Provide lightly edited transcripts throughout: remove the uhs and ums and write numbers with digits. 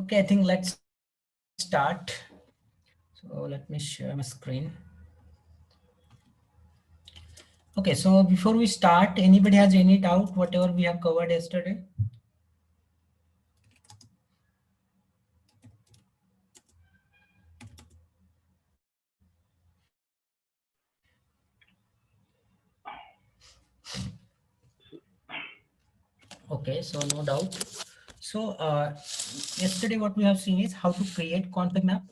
Okay, I think let's start. So let me share my screen. Okay, so before we start, anybody has any doubt whatever we have covered yesterday? Okay, so no doubt. So yesterday what we have seen is how to create config map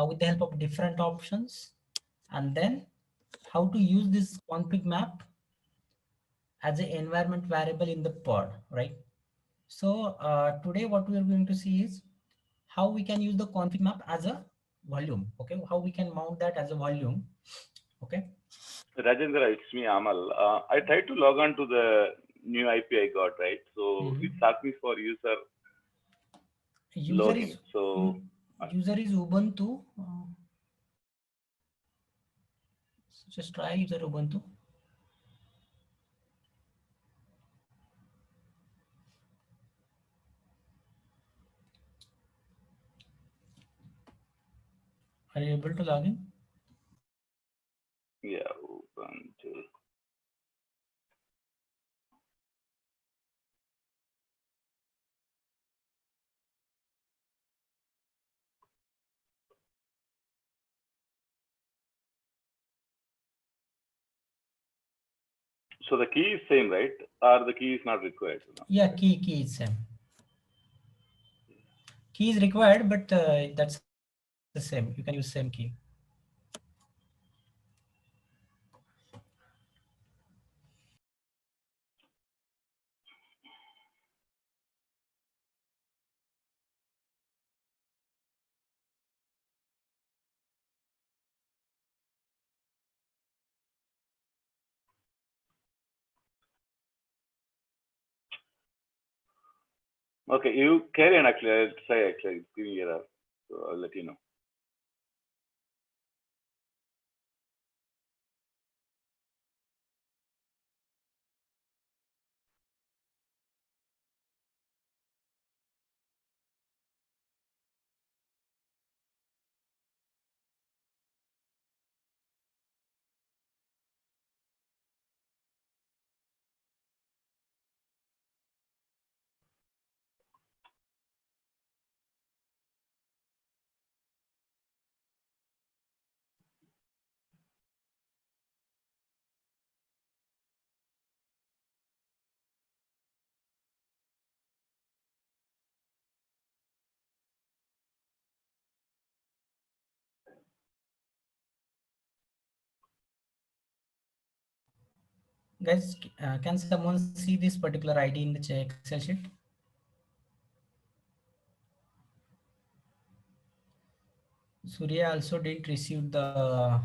with the help of different options, and then how to use this config map as an environment variable in the pod, right? So today what we are going to see is how we can use the config map as a volume, okay? How we can mount that as a volume, okay? Rajendra, it's me, Amal. I tried to log on to the new IP I got, right? So it's asking for user User login. is So user is Ubuntu. So just try user Ubuntu. Are you able to log in? yeah, Ubuntu. So the key is same, right? Or the key is not required? No? Yeah, key is same. Key is required, but that's the same. You can use same key. Okay, you carry on actually. I'll try actually. It's giving error. So I'll let you know. Guys, can someone see this particular ID in the Excel sheet? Surya also didn't receive the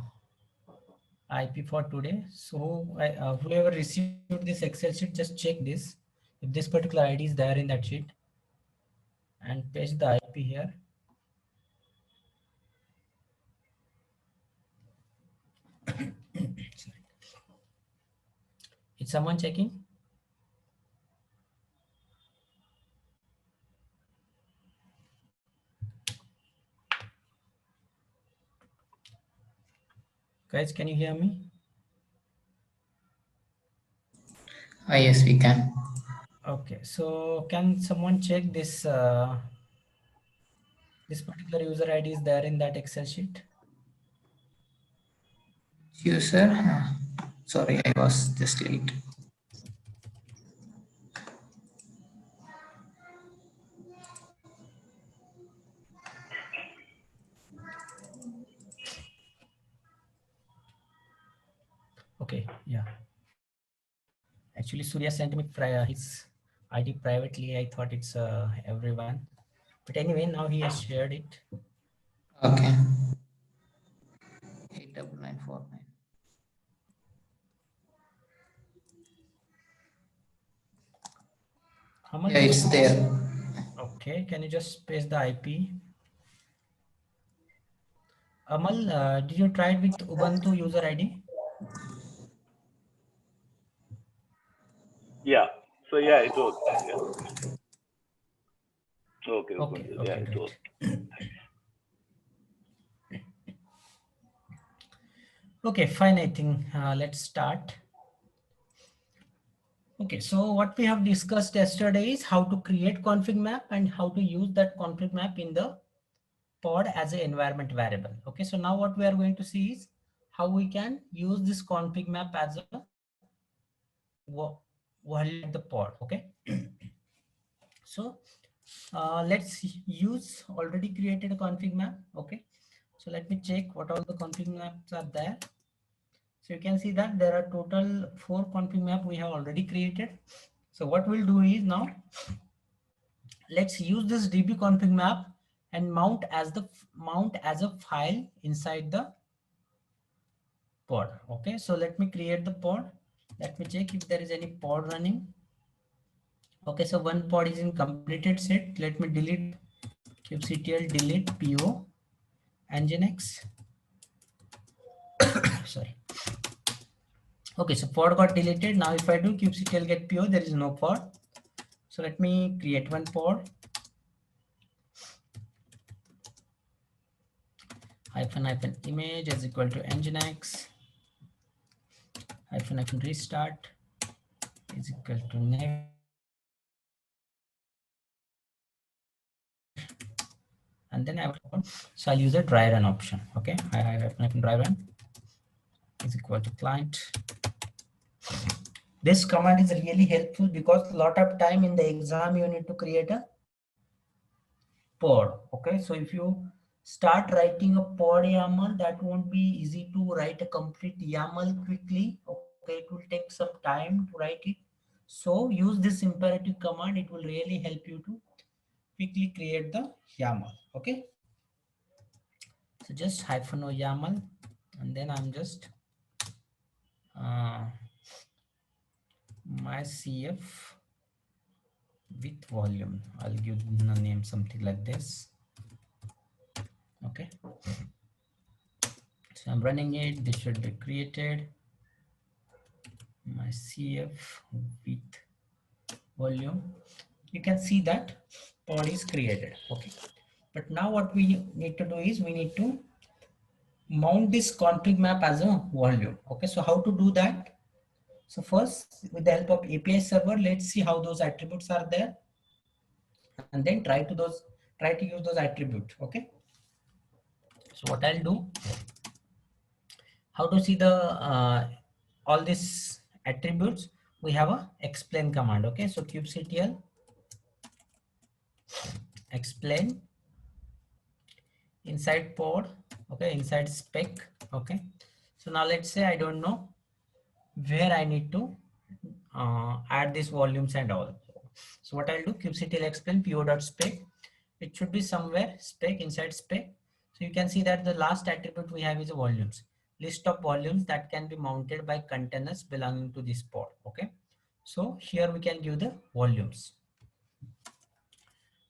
IP for today. So whoever received this Excel sheet, just check this. If this particular ID is there in that sheet, and paste the IP here. Is someone checking? Guys, can you hear me? Yes, we can. Okay, so can someone check this this particular user ID is there in that Excel sheet? User, sorry, I was just late. Okay, yeah. Actually, Surya sent me his ID privately. I thought it's everyone. But anyway, now he has shared it. Okay. 89949. Amal, Yeah, it's there. Okay, can you just paste the IP? Amal, did you try it with Ubuntu user ID? Yeah. So yeah, it works. Yeah. Okay, Okay, Ubuntu. okay, Yeah, it great. worked. Okay, fine. I think let's start. Okay, so what we have discussed yesterday is how to create config map and how to use that config map in the pod as an environment variable. Okay, so now what we are going to see is how we can use this config map as a value at the pod. Okay, so let's use already created a config map. Okay, so let me check what all the config maps are there. So you can see that there are total 4 config map we have already created. So what we'll do is now let's use this db config map and mount as a file inside the pod. Okay, so let me create the pod. Let me check if there is any pod running. Okay, so one pod is in completed set. Let me delete kubectl delete po nginx. Sorry. Okay, so pod got deleted. Now if I do kubectl get po, there is no pod. So let me create one pod. Hyphen image is equal to nginx hyphen restart is equal to never, and then I will, so I'll use a dry run option. Okay, hyphen dry run is equal to client. This command is really helpful because a lot of time in the exam you need to create a pod. Okay, so if you start writing a pod YAML, that won't be easy to write a complete YAML quickly. Okay, it will take some time to write it. So use this imperative command. It will really help you to quickly create the YAML. Okay, so just hyphen o YAML, and then I'm just my CF with volume. I'll give the name something like this. Okay, so I'm running it. This should be created. My CF with volume. You can see that pod is created. Okay, but now what we need to do is we need to mount this config map as a volume. Okay, so how to do that? So first, with the help of API server, let's see how those attributes are there, and then try to use those attributes. Okay, so what I'll do, how to see the all these attributes, we have a explain command. Okay, so kubectl explain inside pod. Okay, inside spec. Okay, so now let's say I don't know where I need to add these volumes and all. So what I'll do, kubectl explain po.spec. It should be somewhere spec inside spec. So you can see that the last attribute we have is volumes. List of volumes that can be mounted by containers belonging to this pod. Okay, so here we can give the volumes.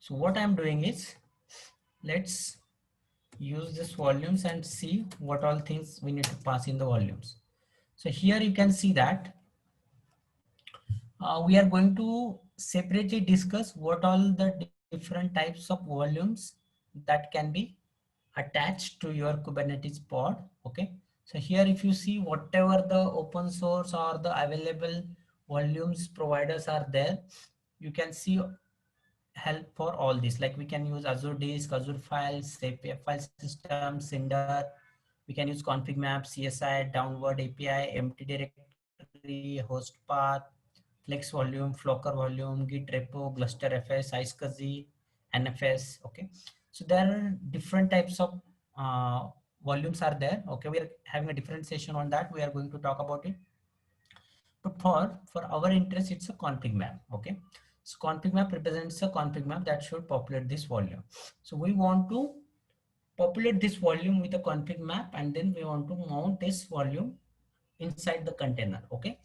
So what I'm doing is, let's use this volumes and see what all things we need to pass in the volumes. So here you can see that we are going to separately discuss what all the different types of volumes that can be attached to your Kubernetes pod. Okay, so here if you see whatever the open source or the available volumes providers are there, you can see help for all this. Like we can use Azure Disk, Azure Files, API file system, Cinder. We can use config map, CSI, downward API, empty directory, host path, flex volume, flocker volume, git repo, gluster.fs, iSCSI, NFS. Okay, so there are different types of volumes are there. Okay, we are having a different session on that. We are going to talk about it. But for our interest, it's a config map. Okay, so config map represents a config map that should populate this volume. So we want to populate this volume with a config map, and then we want to mount this volume inside the container. Okay,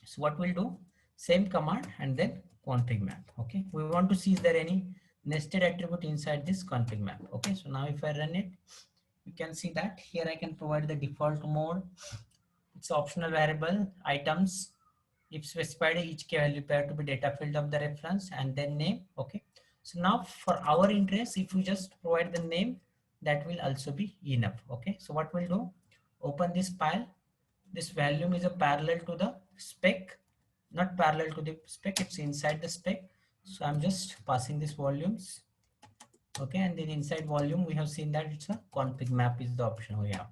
so what we'll do, same command and then config map. Okay, we want to see is there any nested attribute inside this config map. Okay, so now if I run it, you can see that here I can provide the default mode. It's optional variable items. If specified, each key value pair to be data field of the reference and then name. Okay, So now for our interest, if we just provide the name, that will also be enough. Okay, so what we'll do, open this file. This volume is a parallel to the spec, not parallel to the spec, it's inside the spec. So I'm just passing these volumes. Okay, and then inside volume we have seen that it's a config map is the option we have.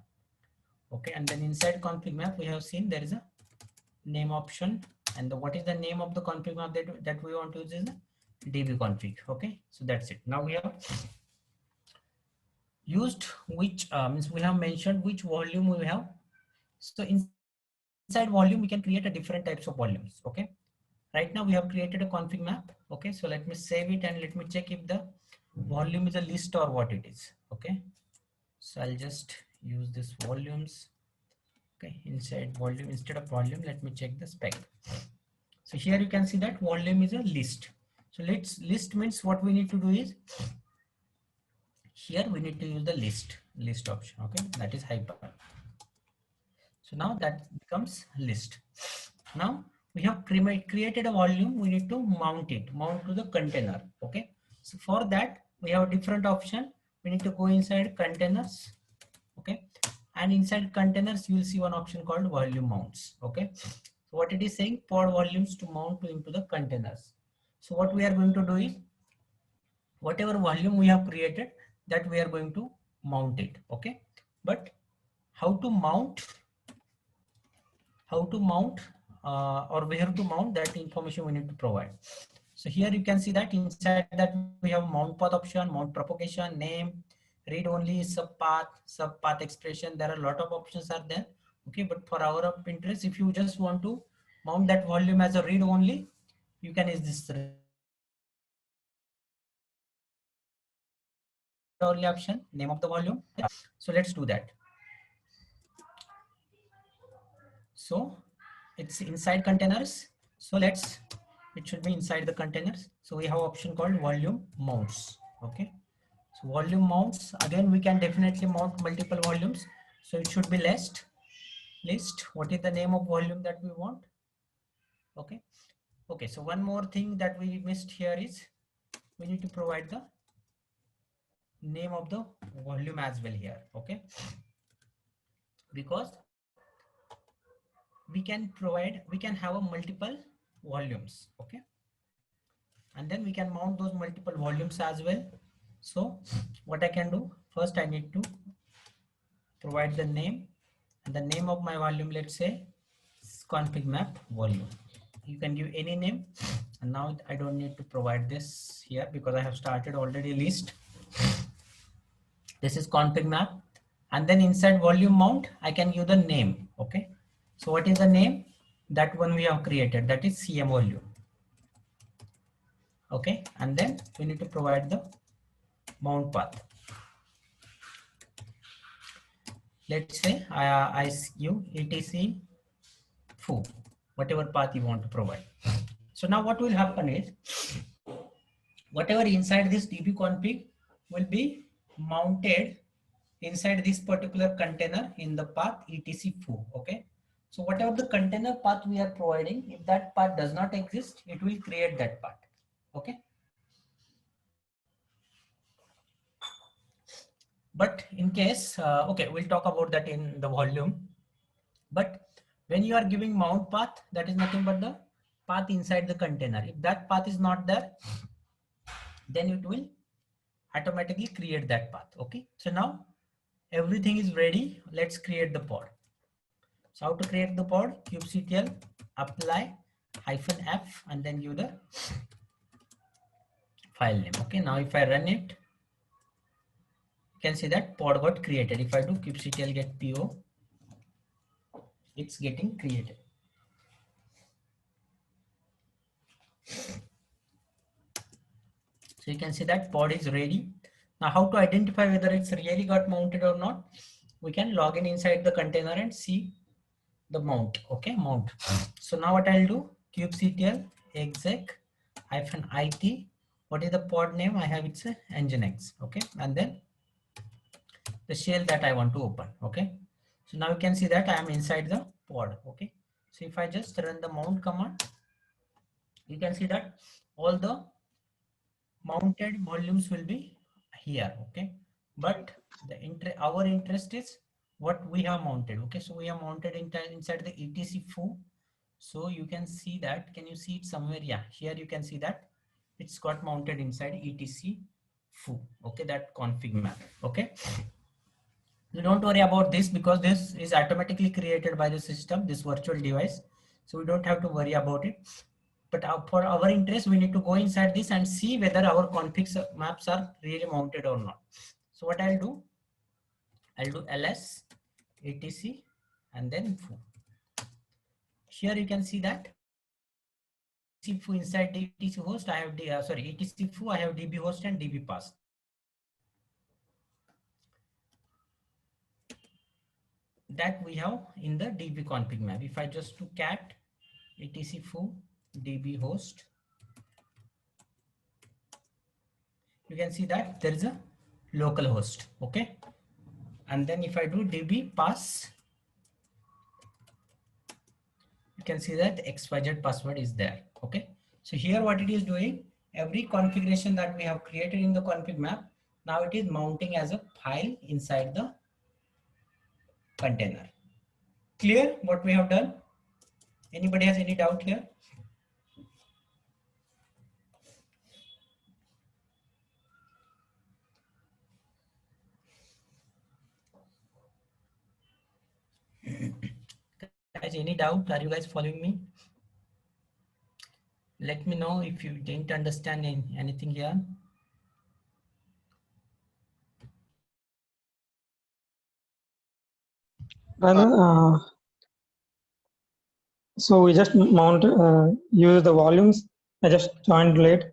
Okay, and then inside config map we have seen there is a name option, and what is the name of the config map that we want to use is db config. Okay, so that's it. Now we have used which means we have mentioned which volume we have. So inside volume we can create a different types of volumes. Okay, right now we have created a config map. Okay, so let me save it and let me check if the volume is a list or what it is. Okay, so I'll just use this volumes. Okay, inside volume, instead of volume, let me check the spec. So here you can see that volume is a list. So list means what we need to do is here we need to use the list option. Okay, that is hyper. So now that becomes list. Now we have created a volume. We need to mount to the container. Okay, so for that we have a different option. We need to go inside containers. Okay, and inside containers you will see one option called volume mounts. Okay, so what it is saying, pod volumes to mount into the containers. So what we are going to do is whatever volume we have created, that we are going to mount it. Okay, but how to mount or where to mount, that information we need to provide. So here you can see that inside that we have mount path option, mount propagation, name, read only, subpath expression. There are a lot of options are there. Okay, but for our interest, if you just want to mount that volume as a read only, you can use this only option, name of the volume. So let's do that. So it's inside containers. So it should be inside the containers. So we have option called volume mounts. Okay. So volume mounts, again, we can definitely mount multiple volumes. So it should be list. What is the name of volume that we want? Okay. Okay. So one more thing that we missed here is we need to provide the name of the volume as well here. Okay. Because we can have a multiple volumes. Okay. And then we can mount those multiple volumes as well. So what I can do, first I need to provide the name, and the name of my volume, let's say config map volume. You can give any name, and now I don't need to provide this here because I have started already list. This is config map, and then inside volume mount I can give the name. Okay, so what is the name? That one we have created, that is CM volume. Okay, and then we need to provide the mount path. Let's say I give etc foo, whatever path you want to provide. So now what will happen is whatever inside this db config will be mounted inside this particular container in the path etc foo. Okay, so whatever the container path we are providing, if that path does not exist, it will create that path. Okay, but in case okay, we'll talk about that in the volume. But when you are giving mount path, that is nothing but the path inside the container. If that path is not there, then it will automatically create that path. Okay, so now everything is ready. Let's create the pod. So how to create the pod? kubectl apply -f and then give the file name. Okay, now if I run it, you can see that pod got created. If I do kubectl get po, it's getting created. So you can see that pod is ready. Now how to identify whether it's really got mounted or not? We can log in inside the container and see the mount. Okay, mount. So now what I'll do, kubectl exec -it. What is the pod name? I have it's a nginx. Okay, and then the shell that I want to open. Okay, so now you can see that I am inside the pod. Okay, so if I just run the mount command, you can see that all the mounted volumes will be here, okay? But our interest is what we have mounted, okay? So we have mounted inside the etc foo. So you can see that, can you see it somewhere? Yeah, here you can see that it's got mounted inside etc foo, okay? That config map, okay? You don't worry about this because this is automatically created by the system, this virtual device. So we don't have to worry about it. But for our interest, we need to go inside this and see whether our config maps are really mounted or not. So what I'll do ls etc and then foo. Here you can see that etc foo inside the etc host, I have etc foo, I have db host and db pass. That we have in the db config map. If I just do cat etc foo db host, you can see that there is a local host, okay? And then if I do db pass, you can see that xyz password is there, okay? So here what it is doing, every configuration that we have created in the config map, now it is mounting as a file inside the container. Clear what we have done? Anybody has any doubt here? Guys, any doubt? Are you guys following me? Let me know if you didn't understand anything here. Brother, so we just mount, use the volumes. I just joined late.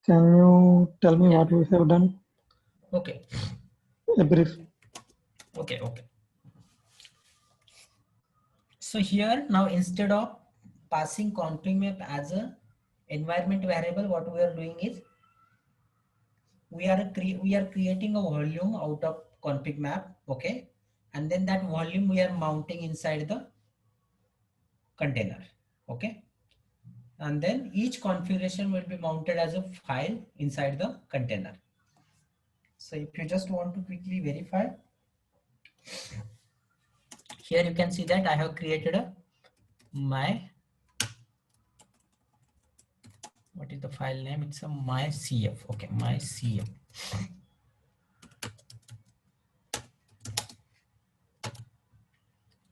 Can you tell me what we have done? Okay. A brief. Okay. So here now, instead of passing config map as a environment variable, what we are doing is we are creating a volume out of config map, okay? And then that volume we are mounting inside the container, okay? And then each configuration will be mounted as a file inside the container. So if you just want to quickly verify, here you can see that I have created what is the file name? It's a mycf, okay, mycf.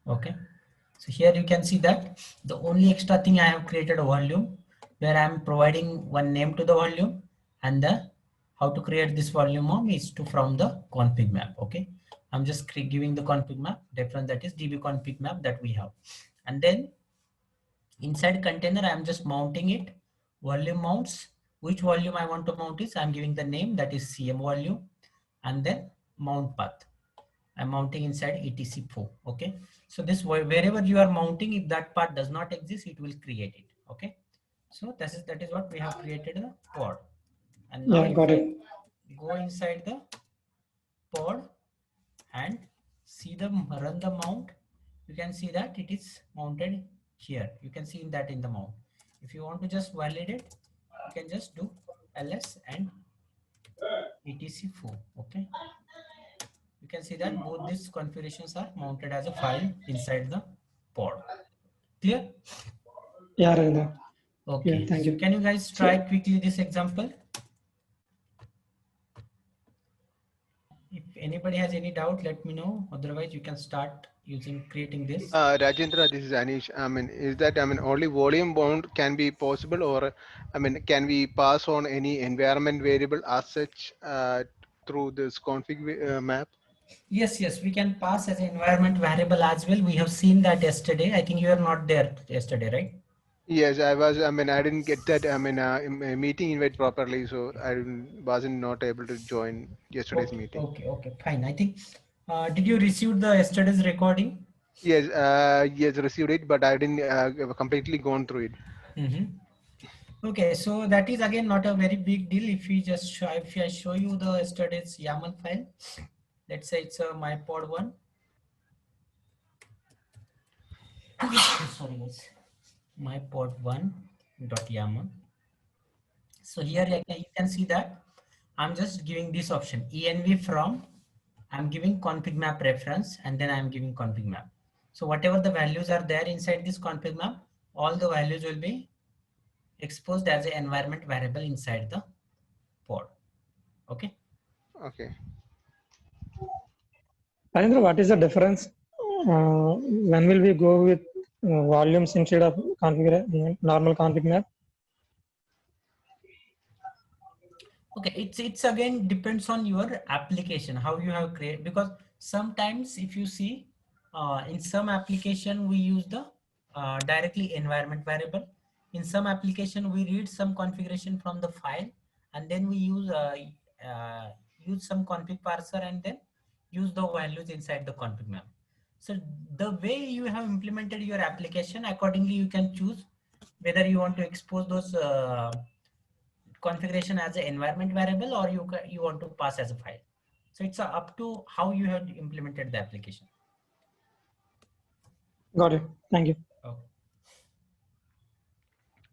Okay, so here you can see that the only extra thing I have created a volume where I'm providing one name to the volume, and the how to create this volume is from the config map. Okay, I'm just giving the config map reference, that is db config map that we have, and then inside container I'm just mounting it volume mounts. Which volume I want to mount is I'm giving the name, that is cm volume, and then mount path I'm mounting inside etc foo. Okay, so this wherever you are mounting, if that part does not exist, it will create it. Okay, so that is what we have created a pod. And now Yeah, if got I it. go inside the pod and see the run the mount, you can see that it is mounted here. You can see that in the mount. If you want to just validate, you can just do ls and etc foo. Okay, you can see that both these configurations are mounted as a file inside the pod. Clear? Yeah, Radha. Yeah, Okay, thank so you. can you guys try quickly this example? If anybody has any doubt, let me know. Otherwise, you can start creating this. Rajendra, this is Anish. I mean, is that, I mean, only volume bound can be possible, or, I mean, can we pass on any environment variable as such through this config map? Yes, we can pass as an environment variable as well. We have seen that yesterday. I think you are not there yesterday, right? Yes, I was. I mean, I didn't get that. I mean, meeting invite properly, so wasn't not able to join yesterday's meeting. Okay, fine. I think, did you receive the yesterday's recording? Yes, yes, received it, but I didn't completely gone through it. Okay, so that is again not a very big deal. If we just if I show you the yesterday's YAML file, let's say it's a mypod one. Sorry guys, mypod1.yaml. So here you can see that I'm just giving this option env from, I'm giving config map reference, and then I'm giving config map. So whatever the values are there inside this config map, all the values will be exposed as an environment variable inside the pod. Okay. Okay. Rajendra, what is the difference? When will we go with volumes instead of normal config map? Okay, it's again depends on your application, how you have created, because sometimes if you see in some application we use the directly environment variable. In some application we read some configuration from the file, and then we use some config parser and then use the values inside the config map. So the way you have implemented your application, accordingly you can choose whether you want to expose those configuration as an environment variable, or you want to pass as a file. So it's up to how you have implemented the application. Got it. Thank you. Oh.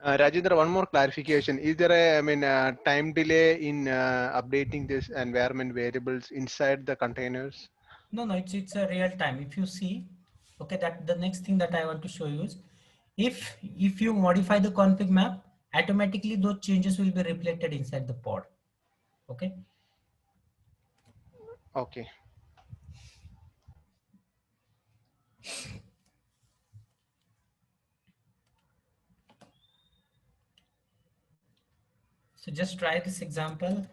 Rajendra, one more clarification. Is there a time delay in updating this environment variables inside the containers? No, it's a real time. If you see, okay, that the next thing that I want to show you is if you modify the config map, automatically those changes will be reflected inside the pod. Okay. Okay. So just try this example.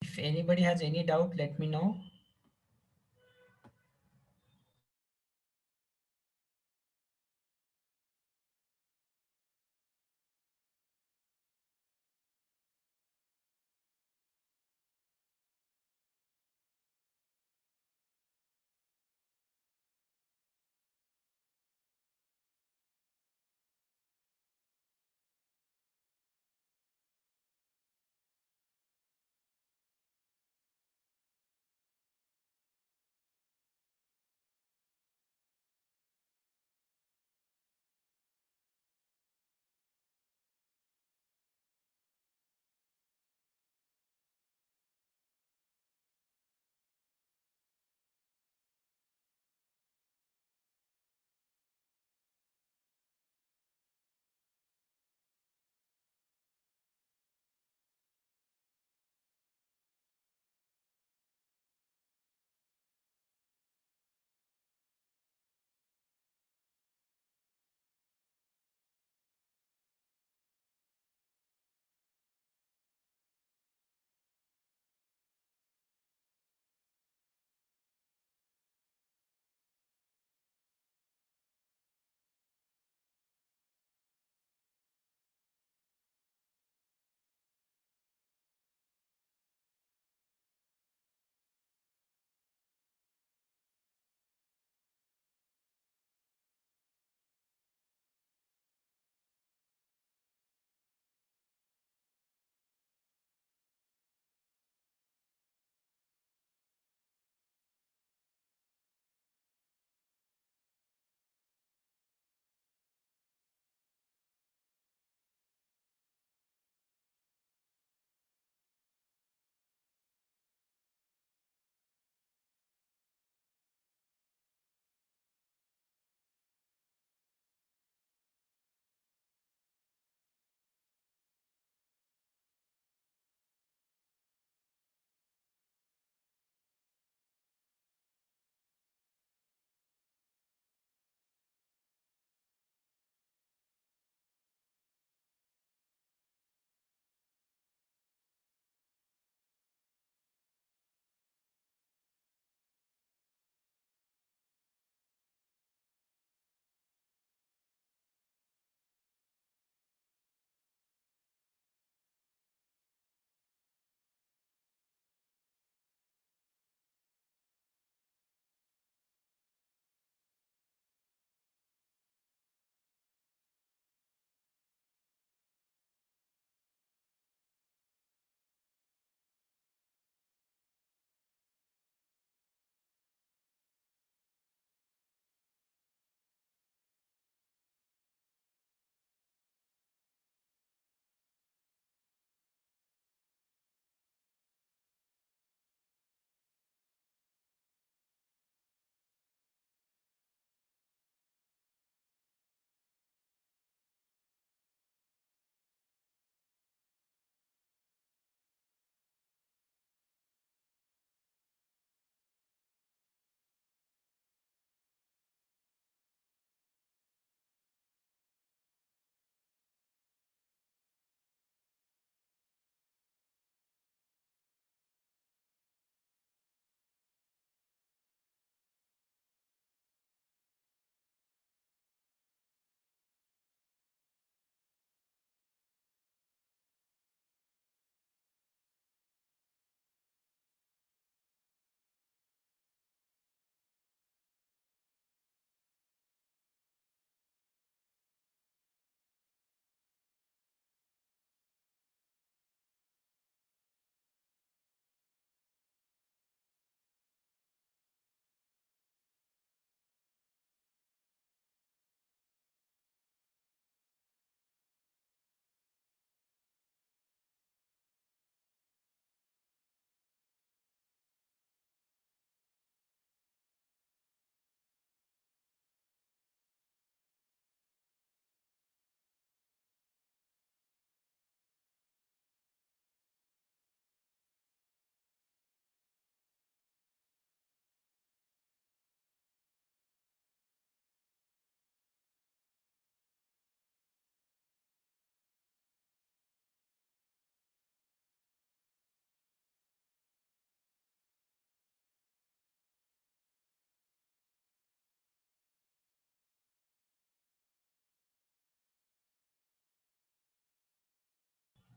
If anybody has any doubt, let me know.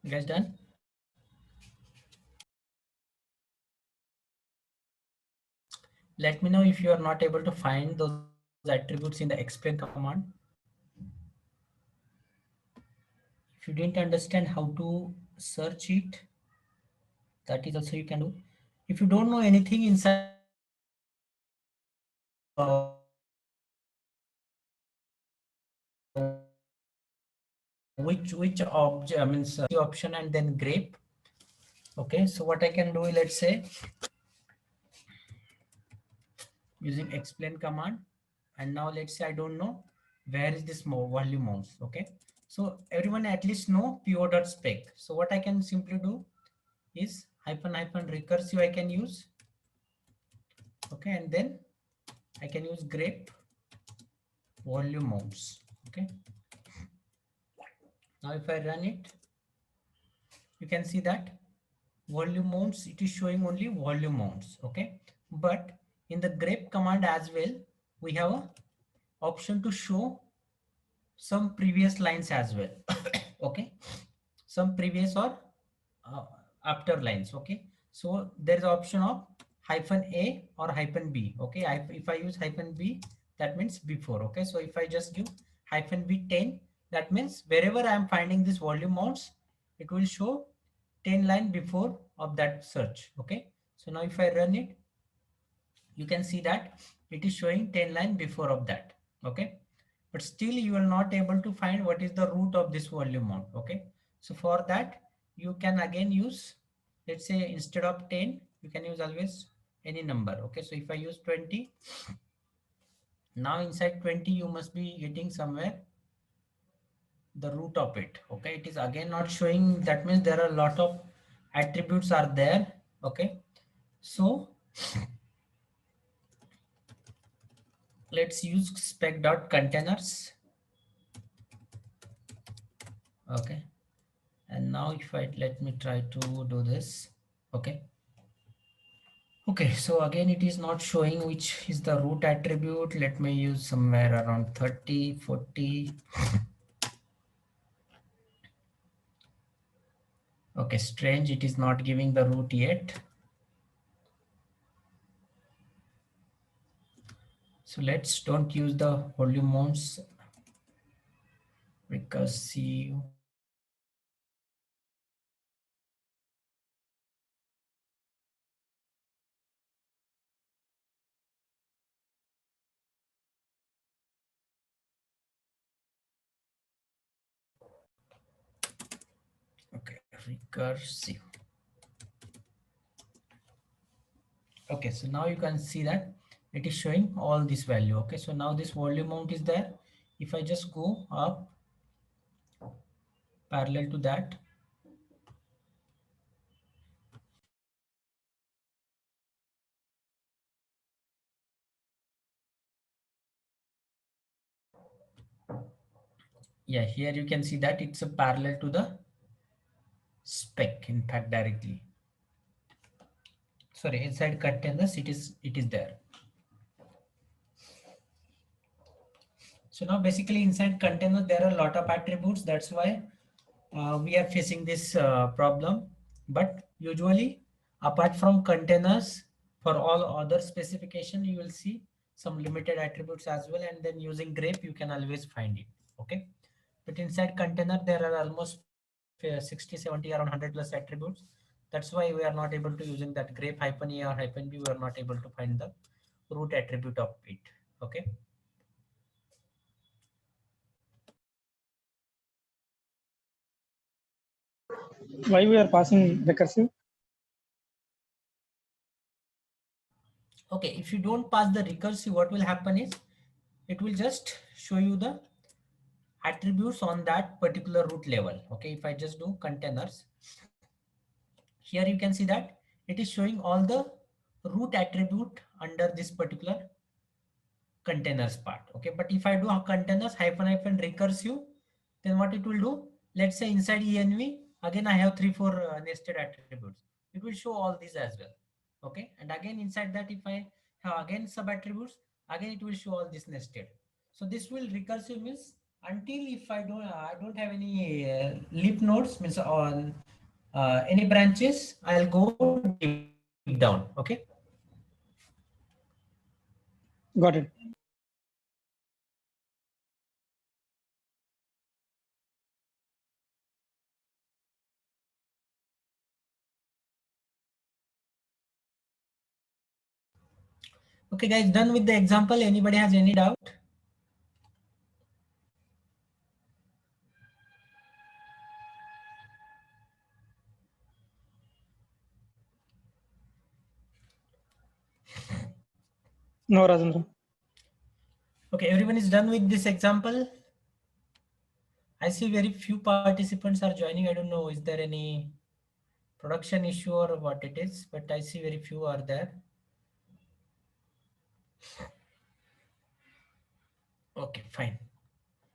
You guys done? Let me know if you are not able to find those attributes in the explain command. If you didn't understand how to search it, that is also you can do. If you don't know anything inside which object, I mean, the option and then grape. Okay, so what I can do, let's say, using explain command, and now let's say I don't know where is this volume mouse. Okay, so everyone at least know po.spec. So what I can simply do is hyphen recursive I can use. Okay, and then I can use grep volume mounts. Okay, now if I run it, you can see that volume mounts, it is showing only volume mounts. Okay, but in the grep command as well, we have a option to show some previous lines as well. Okay, some previous or after lines. Okay, so there is option of -a or -b. Okay, if I use -b, that means before. Okay, so if I just give -b 10, that means wherever I am finding this volume mounts, it will show 10 line before of that search. Okay, so now if I run it, you can see that it is showing 10 line before of that. Okay, but still you are not able to find what is the root of this volume mount. Okay, so for that you can again use, let's say instead of 10 you can use always any number. Okay, so if I use 20, now inside 20 you must be getting somewhere the root of it. Okay, it is again not showing, that means there are a lot of attributes are there. Okay, so let's use spec.containers. Okay, and now if I let me try to do this. Okay, okay, so again it is not showing which is the root attribute. Let me use somewhere around 30, 40. Okay, strange, it is not giving the root yet. So let's don't use the volume mounts recursive. Okay, recursive. Okay, so now you can see that it is showing all this value. Okay, so now this volume mount is there. If I just go up parallel to that, yeah, here you can see that it's a parallel to the spec, in fact, directly. Sorry, inside containers it is there. So now basically inside container there are a lot of attributes. That's why we are facing this problem. But usually apart from containers, for all other specification you will see some limited attributes as well, and then using grep you can always find it. Okay, but inside container there are almost 60, 70, around 100 plus attributes. That's why we are not able to using that grep -a or -b. We are not able to find the root attribute of it. Okay. Why we are passing recursive? Okay, if you don't pass the recursive, what will happen is it will just show you the attributes on that particular root level. Okay, if I just do containers, here you can see that it is showing all the root attribute under this particular containers part. Okay, but if I do a containers -- recursive, then what it will do, let's say inside env, again I have 3-4 nested attributes. It will show all these as well. Okay, and again inside that if I have again sub attributes, again it will show all this nested. So this will recursive means until if I don't have any leaf nodes, means on any branches, I'll go deep down. Okay. Got it. Okay, guys, done with the example. Anybody has any doubt? No, Rajendra. Okay, everyone is done with this example. I see very few participants are joining. I don't know, is there any production issue or what it is, but I see very few are there. Okay, fine.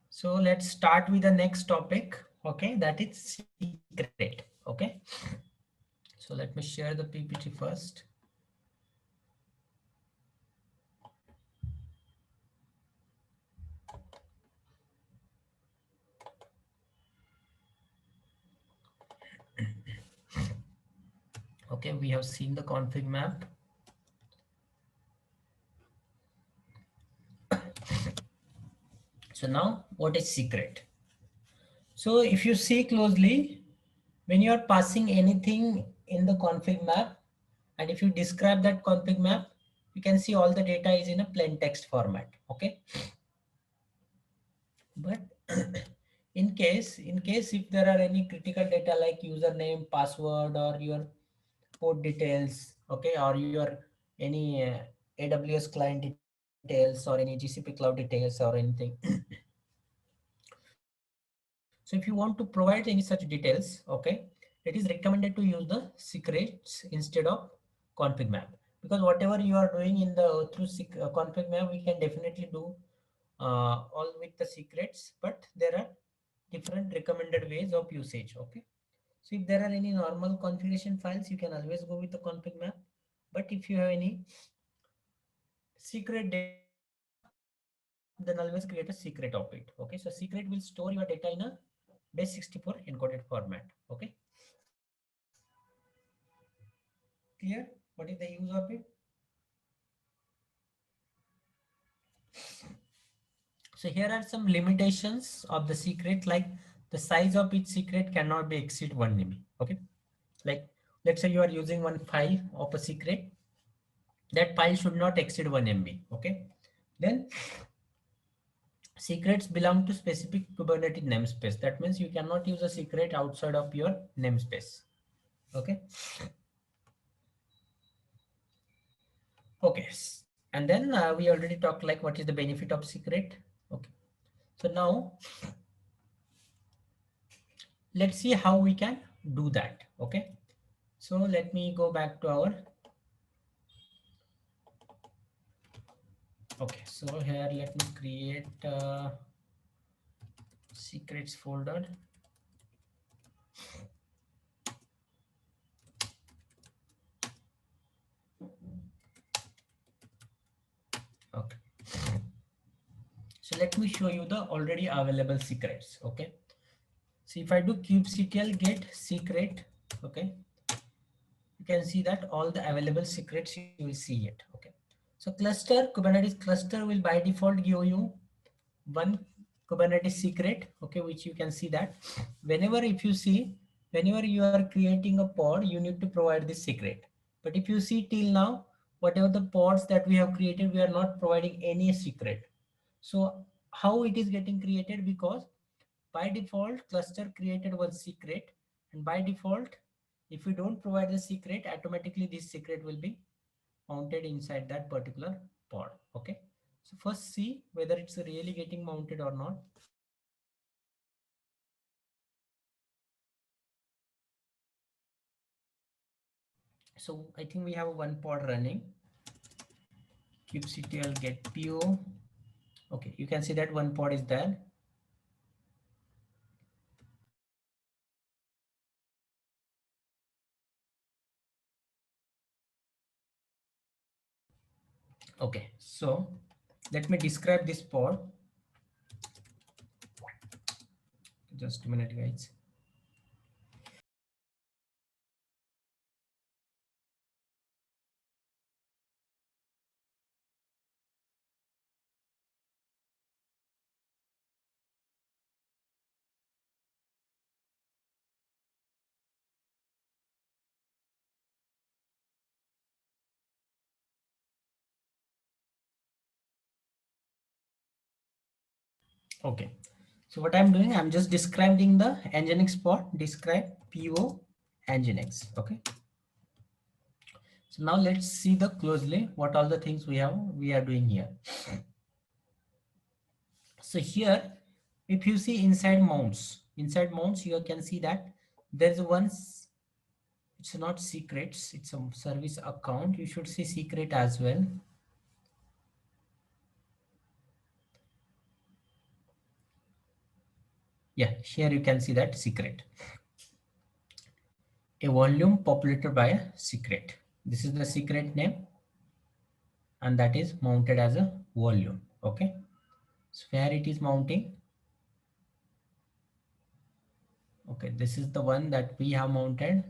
So let's start with the next topic. Okay, that is secret. Okay. So let me share the PPT first. Okay, we have seen the config map. So now what is secret? So if you see closely, when you are passing anything in the config map, and if you describe that config map, you can see all the data is in a plain text format. Okay. But in case if there are any critical data like username, password, or your port details, okay, or your any AWS client details or any GCP cloud details or anything. So if you want to provide any such details, okay, it is recommended to use the secrets instead of config map, because whatever you are doing in the through config map, we can definitely do all with the secrets, but there are different recommended ways of usage. Okay. So if there are any normal configuration files, you can always go with the config map. But if you have any secret data, then always create a secret of it. Okay. So secret will store your data in a base64 encoded format. Okay. Clear? What is the use of it? So here are some limitations of the secret, like the size of each secret cannot be exceed 1 MB. Okay. Like let's say you are using one file of a secret, that file should not exceed 1 MB. Okay. Then secrets belong to specific Kubernetes namespace. That means you cannot use a secret outside of your namespace. Okay. Okay. And then we already talked like what is the benefit of secret. Okay. So now let's see how we can do that. Okay. So let me go back to our. Okay. So here let me create a secrets folder. Okay. So let me show you the already available secrets. Okay. So if I do kubectl get secret, okay, you can see that all the available secrets you will see it. Okay. So cluster, Kubernetes cluster will by default give you one Kubernetes secret, okay, which you can see that whenever if you see, whenever you are creating a pod, you need to provide this secret. But if you see till now, whatever the pods that we have created, we are not providing any secret. So how it is getting created? Because by default cluster created one secret, and by default if you don't provide the secret, automatically this secret will be mounted inside that particular pod. Okay. So first see whether it's really getting mounted or not. So I think we have one pod running. kubectl get po. Okay, you can see that one pod is there. Okay, so let me describe this pod. Just a minute, guys. Okay, so what I'm doing, I'm just describing the Nginx part, describe PO Nginx. Okay, so now let's see the closely what all the things we are doing here. So here, if you see inside mounts, you can see that there's one, it's not secrets, it's a service account. You should see secret as well. Yeah, here you can see that secret. A volume populated by a secret. This is the secret name, and that is mounted as a volume. Okay, so where it is mounting. Okay, this is the one that we have mounted.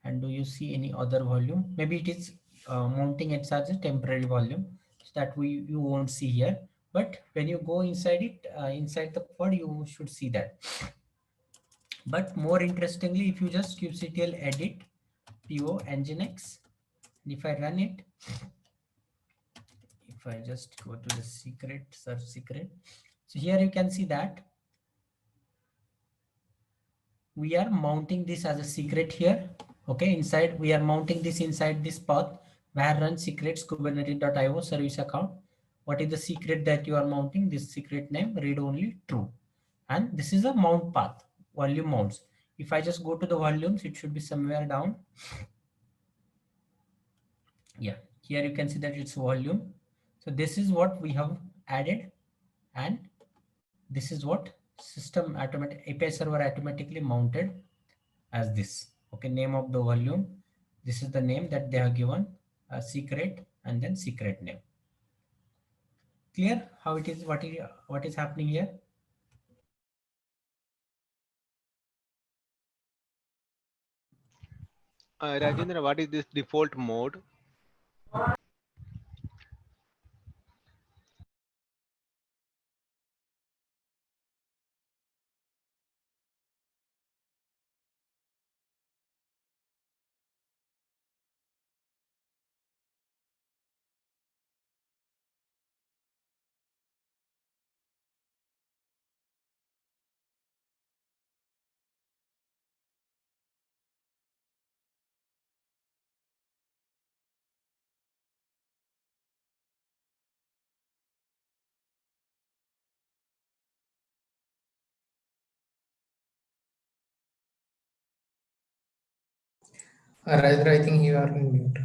And do you see any other volume? Maybe it is mounting it as a temporary volume, so that you won't see here. But when you go inside it, inside the pod, you should see that. But more interestingly, if you just kubectl edit PO Nginx, and if I run it, if I just go to the secret, search secret, so here you can see that we are mounting this as a secret here. Okay, inside we are mounting this inside this path where run secrets kubernetes.io service account. What is the secret that you are mounting? This secret name read only true, and this is a mount path, volume mounts. If I just go to the volumes, it should be somewhere down. Yeah, here you can see that it's volume. So this is what we have added, and this is what system automatic API server automatically mounted as this. Okay, name of the volume. This is the name that they have given, a secret, and then secret name. Clear how it is, what is happening here? Rajendra, what is this default mode? Rajendra, I think you are on mute.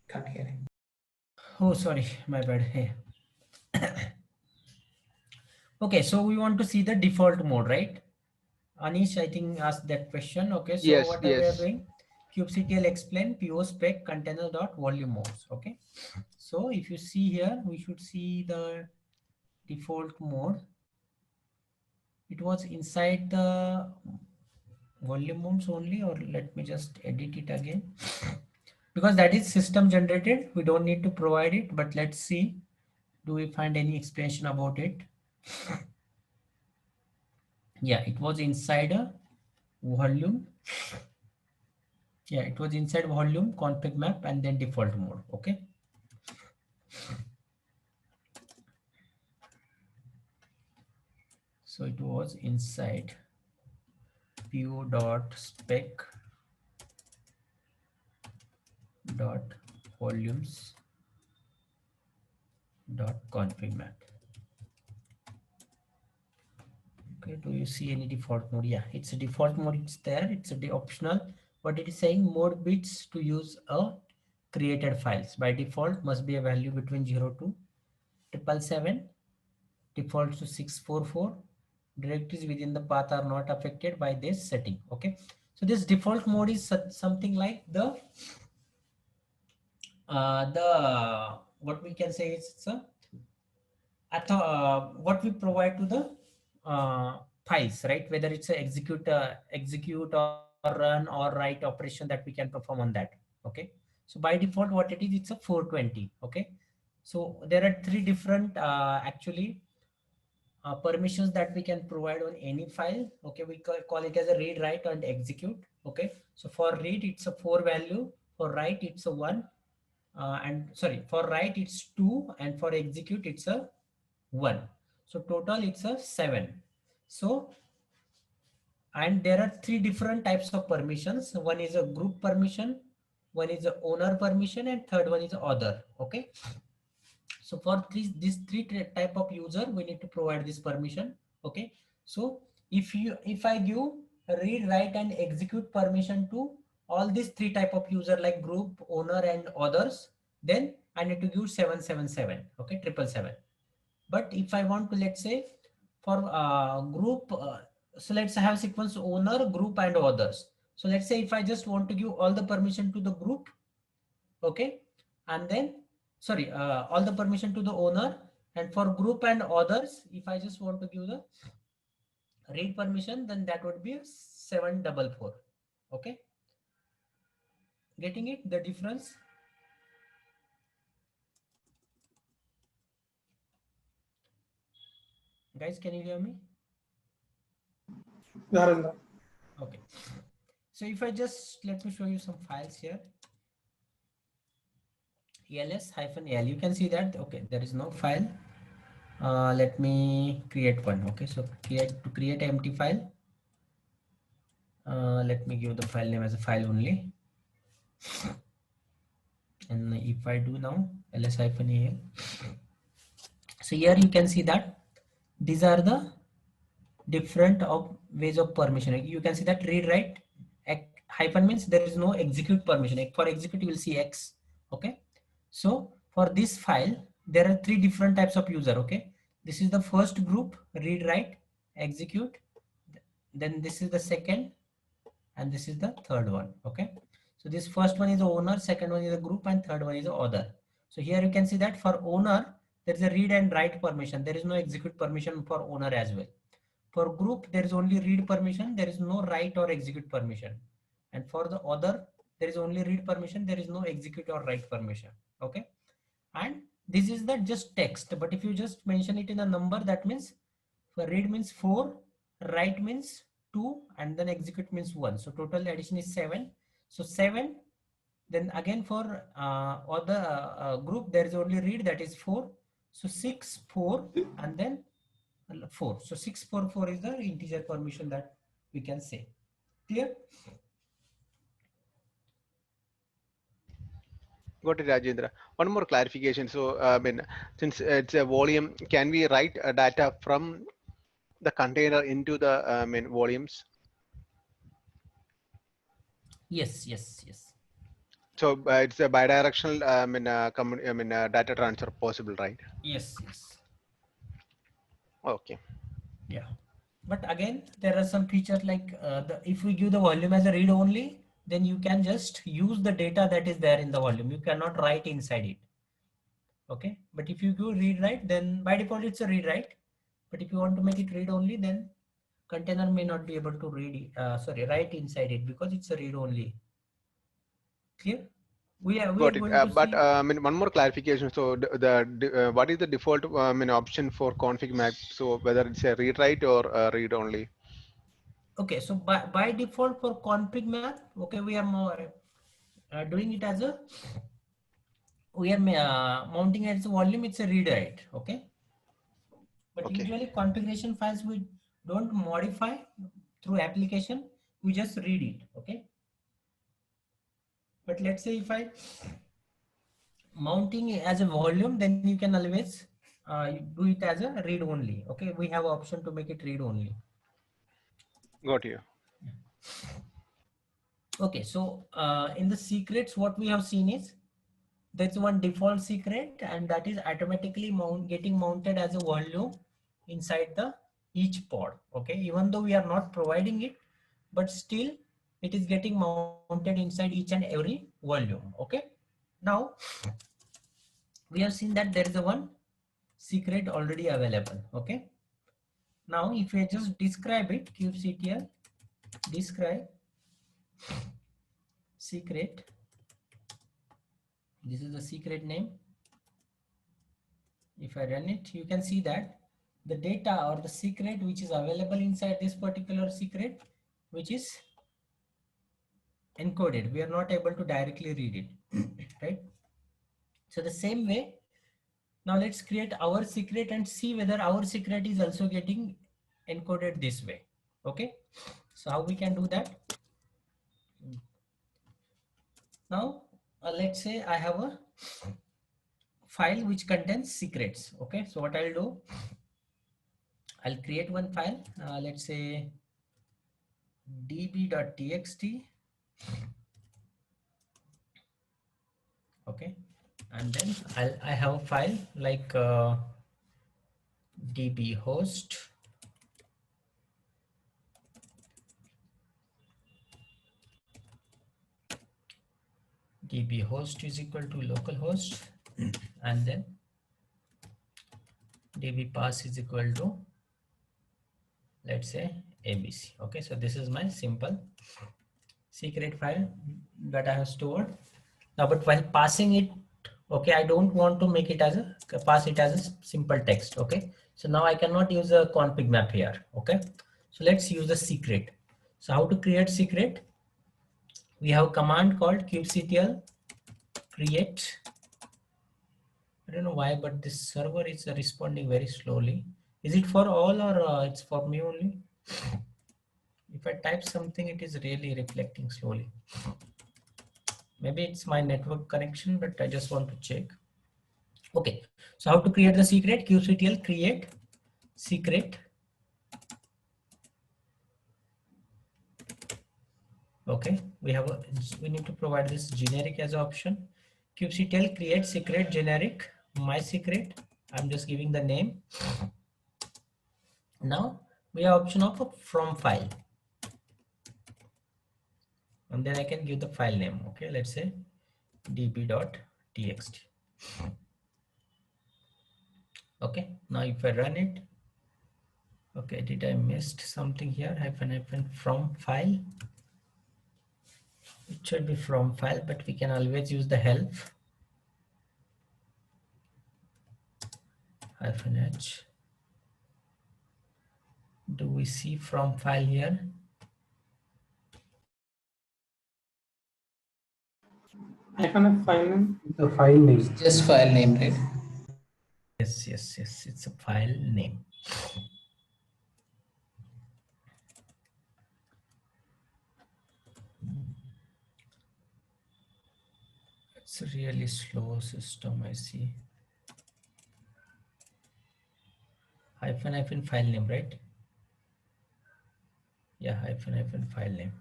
Can't hear him. Oh, sorry, my bad. Hey. Okay, so we want to see the default mode, right? Anish, I think, asked that question. Okay, so Yes, what we are yes. doing, kubectl explain PO spec container dot volume modes. Okay, so if you see here, we should see the default mode. It was inside the volume modes only, or let me just edit it again, because that is system generated. We don't need to provide it, but let's see, do we find any explanation about it? Yeah, it was inside a volume. Yeah, it was inside volume config map and then default mode. Okay, so it was inside po dot spec dot volumes dot config map. Okay, do you see any default mode? Yeah, it's a default mode, it's there, it's a optional, but it is saying mode bits to use a created files. By default must be a value between 0 to 777, default to 644. Directories within the path are not affected by this setting. Okay, so this default mode is something like the what we can say is it's a what we provide to the files, right? Whether it's a execute or run or write operation that we can perform on that. Okay. So by default, what it is, it's a 420. Okay. So there are three different actually permissions that we can provide on any file. Okay, we call it as a read, write, and execute. Okay, so for read it's a 4 value, for write it's a 1, and sorry, for write it's 2, and for execute it's a 1. So total it's a 7. So, and there are three different types of permissions. One is a group permission, one is a owner permission, and third one is other. Okay. So for these three type of user, we need to provide this permission. Okay. So if I give read, write, and execute permission to all these three type of user like group, owner, and others, then I need to give 777. Okay, 777. But if I want to, let's say for group, so let's have sequence owner, group, and others. So let's say if I just want to give all the permission to the group, okay, and then sorry, all the permission to the owner, and for group and others, if I just want to give the read permission, then that would be 744. Okay, getting it, the difference? Guys, can you hear me? Narendra. Okay, so if I just, let me show you some files here. ls-l, you can see that, okay, there is no file. Let me create one. Okay, so to create an empty file, let me give the file name as a file only. And if I do now ls-al, so here you can see that these are the different ways of permission. You can see that read, write, hyphen means there is no execute permission. For execute you will see X. Okay, so for this file there are three different types of user. Okay, this is the first group, read, write, execute, then this is the second, and this is the third one. Okay, so this first one is the owner, second one is the group, and third one is the other. So here you can see that for owner there is a read and write permission, there is no execute permission for owner as well. For group there is only read permission, there is no write or execute permission, and for the other there is only read permission, there is no execute or write permission. Okay, and this is the just text, but if you just mention it in a number, that means for read means 4, write means 2, and then execute means 1. So total addition is 7. So 7. Then again for other group there is only read, that is 4. So 6, 4, and then 4. So 644 is the integer permission that we can say. Clear? Got it, Rajendra. One more clarification. So, I mean, since it's a volume, can we write data from the container into the volumes? Yes. So it's a bidirectional data transfer possible, right? Yes. Okay. Yeah. But again, there are some features like if we give the volume as a read only, then you can just use the data that is there in the volume. You cannot write inside it. Okay. But if you go read write, then by default it's a read write. But if you want to make it read only, then container may not be able to read write inside it because it's a read only. Clear? We are Got it. going to But see... one more clarification. So what is the default option for config map? So whether it's a read write or read only? Okay, so by default for config map, okay, we are more doing it as a, we are mounting it as a volume, it's a read write. Okay, but Okay. usually configuration files we don't modify through application, we just read it. Okay, but let's say if I mounting it as a volume, then you can always do it as a read only. Okay, we have option to make it read only. Got you. Okay, so in the secrets, what we have seen is there's one default secret, and that is automatically getting mounted as a volume inside the each pod. Okay, even though we are not providing it, but still it is getting mounted inside each and every volume. Okay, now we have seen that there is a one secret already available. Okay, Now, if I just describe it, kubectl describe secret. This is the secret name. If I run it, you can see that the data or the secret which is available inside this particular secret, which is encoded. We are not able to directly read it, right? So the same way, now let's create our secret and see whether our secret is also getting encoded this way. Okay, so how we can do that? Now let's say I have a file which contains secrets. Okay, so what I'll do, I'll create one file, let's say db.txt. Okay, and then I have a file like db host db host is equal to localhost, and then db pass is equal to, let's say, abc. Okay, so this is my simple secret file that I have stored. Now, but while passing it, okay, I don't want to make it as a pass it as a simple text. Okay, so now I cannot use a config map here. Okay, so let's use the secret. So how to create secret? We have a command called kubectl create. I don't know why, but this server is responding very slowly. Is it for all, or it's for me only? If I type something, it is really reflecting slowly. Maybe it's my network connection, but I just want to check. Okay, so how to create the secret? kubectl create secret. Okay, we need to provide this generic as an option. kubectl create secret generic my secret. I'm just giving the name. Now we have option of a from file, and then I can give the file name. Okay, let's say db.txt. Okay, now if I run it, okay, did I missed something here? Hyphen from file. It should be from file, but we can always use the help -h. Do we see from file here? F file name. The file name. Just file name, right? Yes, it's a file name. It's a really slow system, I see. Hyphen file name, right? Yeah, hyphen file name.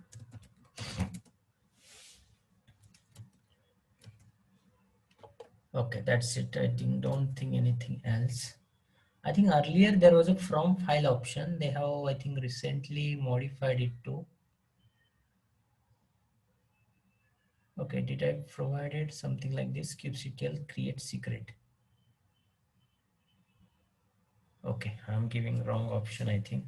Okay, that's it. I don't think anything else. I think earlier there was a from file option. They have, I think, recently modified it too. Okay, did I provided something like this? kubectl create secret. Okay, I'm giving wrong option, I think.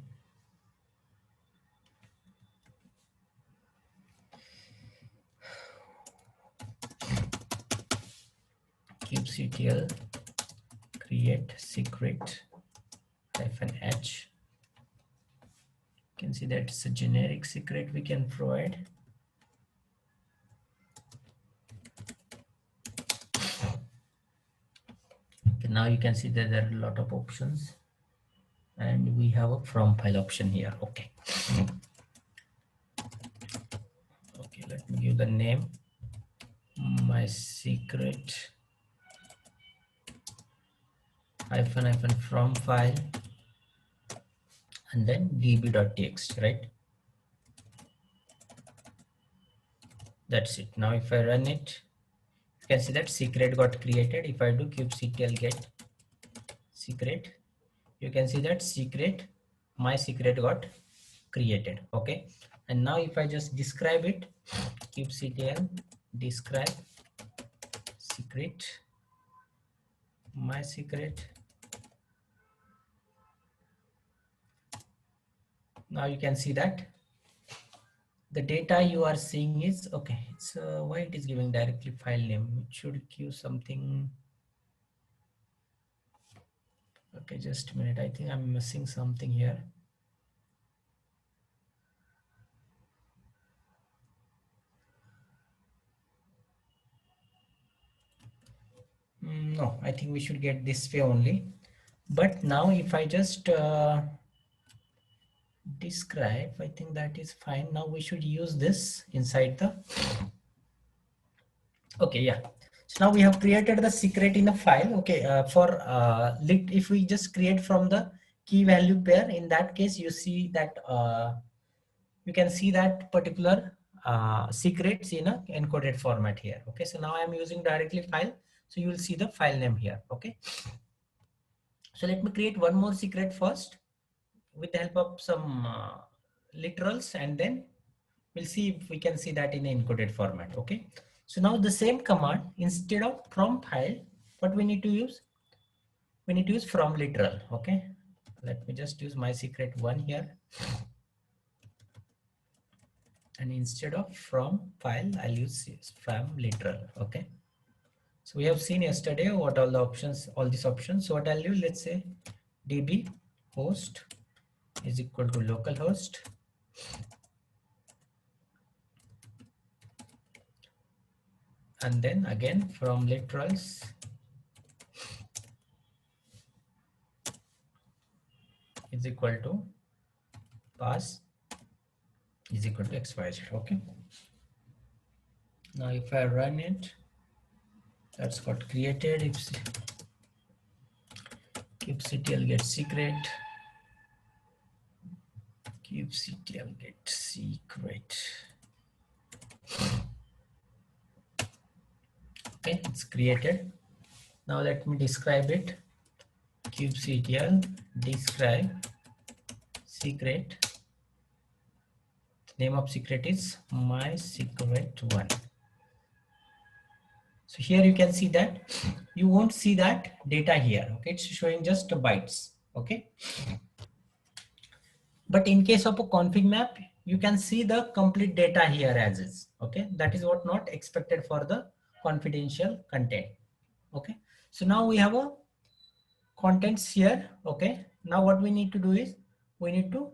kubectl create secret -h. You can see that it's a generic secret we can provide. Okay, now you can see that there are a lot of options, and we have a from file option here. Okay. Okay, let me give the name my secret hyphen from file, and then db.txt, right? That's it. Now if I run it, you can see that secret got created. If I do kubectl get secret, you can see that secret, my secret got created. Okay, and now if I just describe it, kubectl describe secret my secret, Now you can see that the data you are seeing is okay. It's why it is giving directly file name. It should give something. Okay, just a minute. I think I'm missing something here. No, I think we should get this way only. But now if I just describe, I think that is fine. Now we should use this inside the, okay, yeah. So now we have created the secret in a file. Okay, if we just create from the key value pair, in that case, you see that you can see that particular secrets in a encoded format here. Okay, so now I'm using directly file. So you will see the file name here. Okay. So let me create one more secret first with the help of some literals, and then we'll see if we can see that in an encoded format. Okay. So now the same command, instead of from file, what we need to use? We need to use from literal. Okay. Let me just use my secret one here. And instead of from file, I'll use from literal. Okay. So we have seen yesterday what all the options, all these options. So what I'll do, let's say db host is equal to localhost, and then again from literals is equal to pass is equal to xyz. Okay. Now if I run it, that's got created. If kubectl get secret, kubectl get secret. Okay, it's created. Now let me describe it. kubectl describe secret. Name of secret is my secret one. So here you can see that you won't see that data here. Okay, it's showing just bytes. Okay. But in case of a config map, you can see the complete data here as is. Okay, that is what not expected for the confidential content. Okay, so now we have a contents here. Okay, now what we need to do is we need to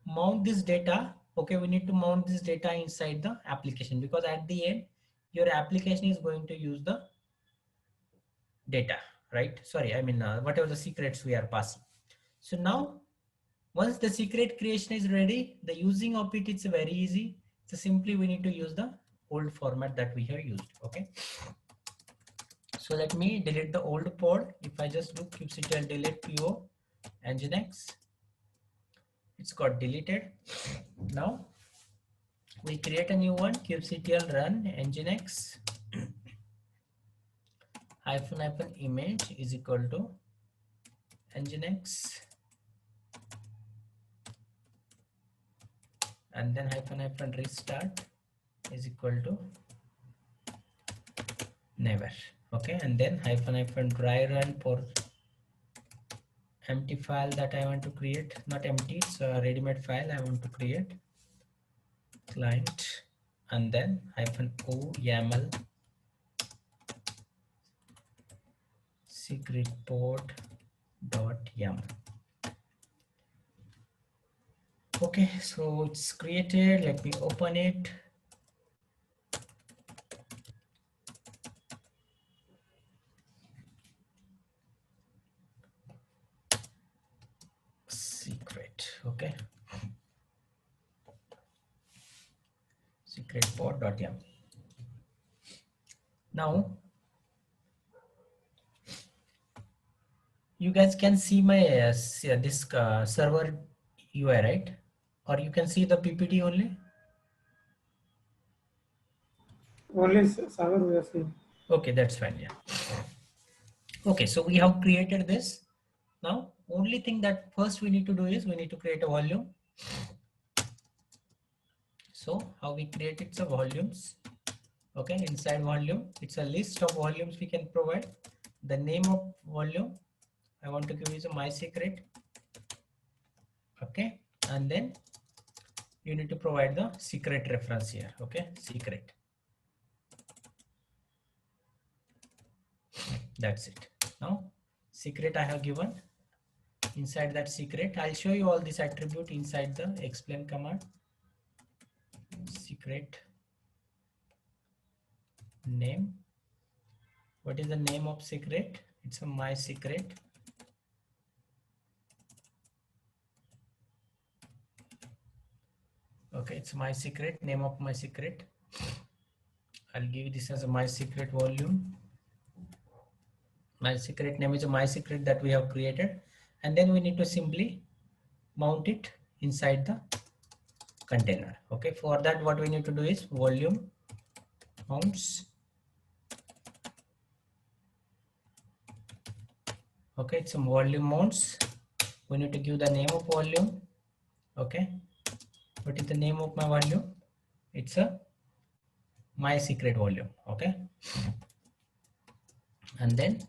mount this data. Okay, we need to mount this data inside the application, because at the end your application is going to use the data, right? Sorry, I mean whatever the secrets we are passing. So now once the secret creation is ready, the using of it, it's very easy. So simply we need to use the old format that we have used. Okay. So let me delete the old pod. If I just do kubectl delete po nginx, it's got deleted. Now we create a new one, kubectl run nginx -- image is equal to nginx and then -- restart is equal to never. Okay, and then -- dry run for empty file that I want to create, not empty, it's a ready-made file I want to create, client, and then -o yaml secret pod.yaml. Okay, so it's created. Let me open it. Secret, okay. Secret pod.yaml. Now you guys can see my this server UI, right? Or you can see the PPT only? Only server we are seeing. Okay, that's fine, yeah. Okay, so we have created this. Now, only thing that first we need to do is we need to create a volume. So how we create it's a volumes. Okay, inside volume, it's a list of volumes we can provide. The name of volume, I want to give you my secret. Okay, and then you need to provide the secret reference here. Okay, secret. That's it. Now secret I have given. Inside that secret, I'll show you all this attribute inside the explain command. Secret name. What is the name of secret? It's a my secret. Okay, it's my secret, name of my secret. I'll give this as a my secret volume. My secret name is a my secret that we have created, and then we need to simply mount it inside the container. Okay, for that what we need to do is volume mounts. Okay, it's some volume mounts. We need to give the name of volume. Okay, what is the name of my volume? It's a my secret volume. Okay, and then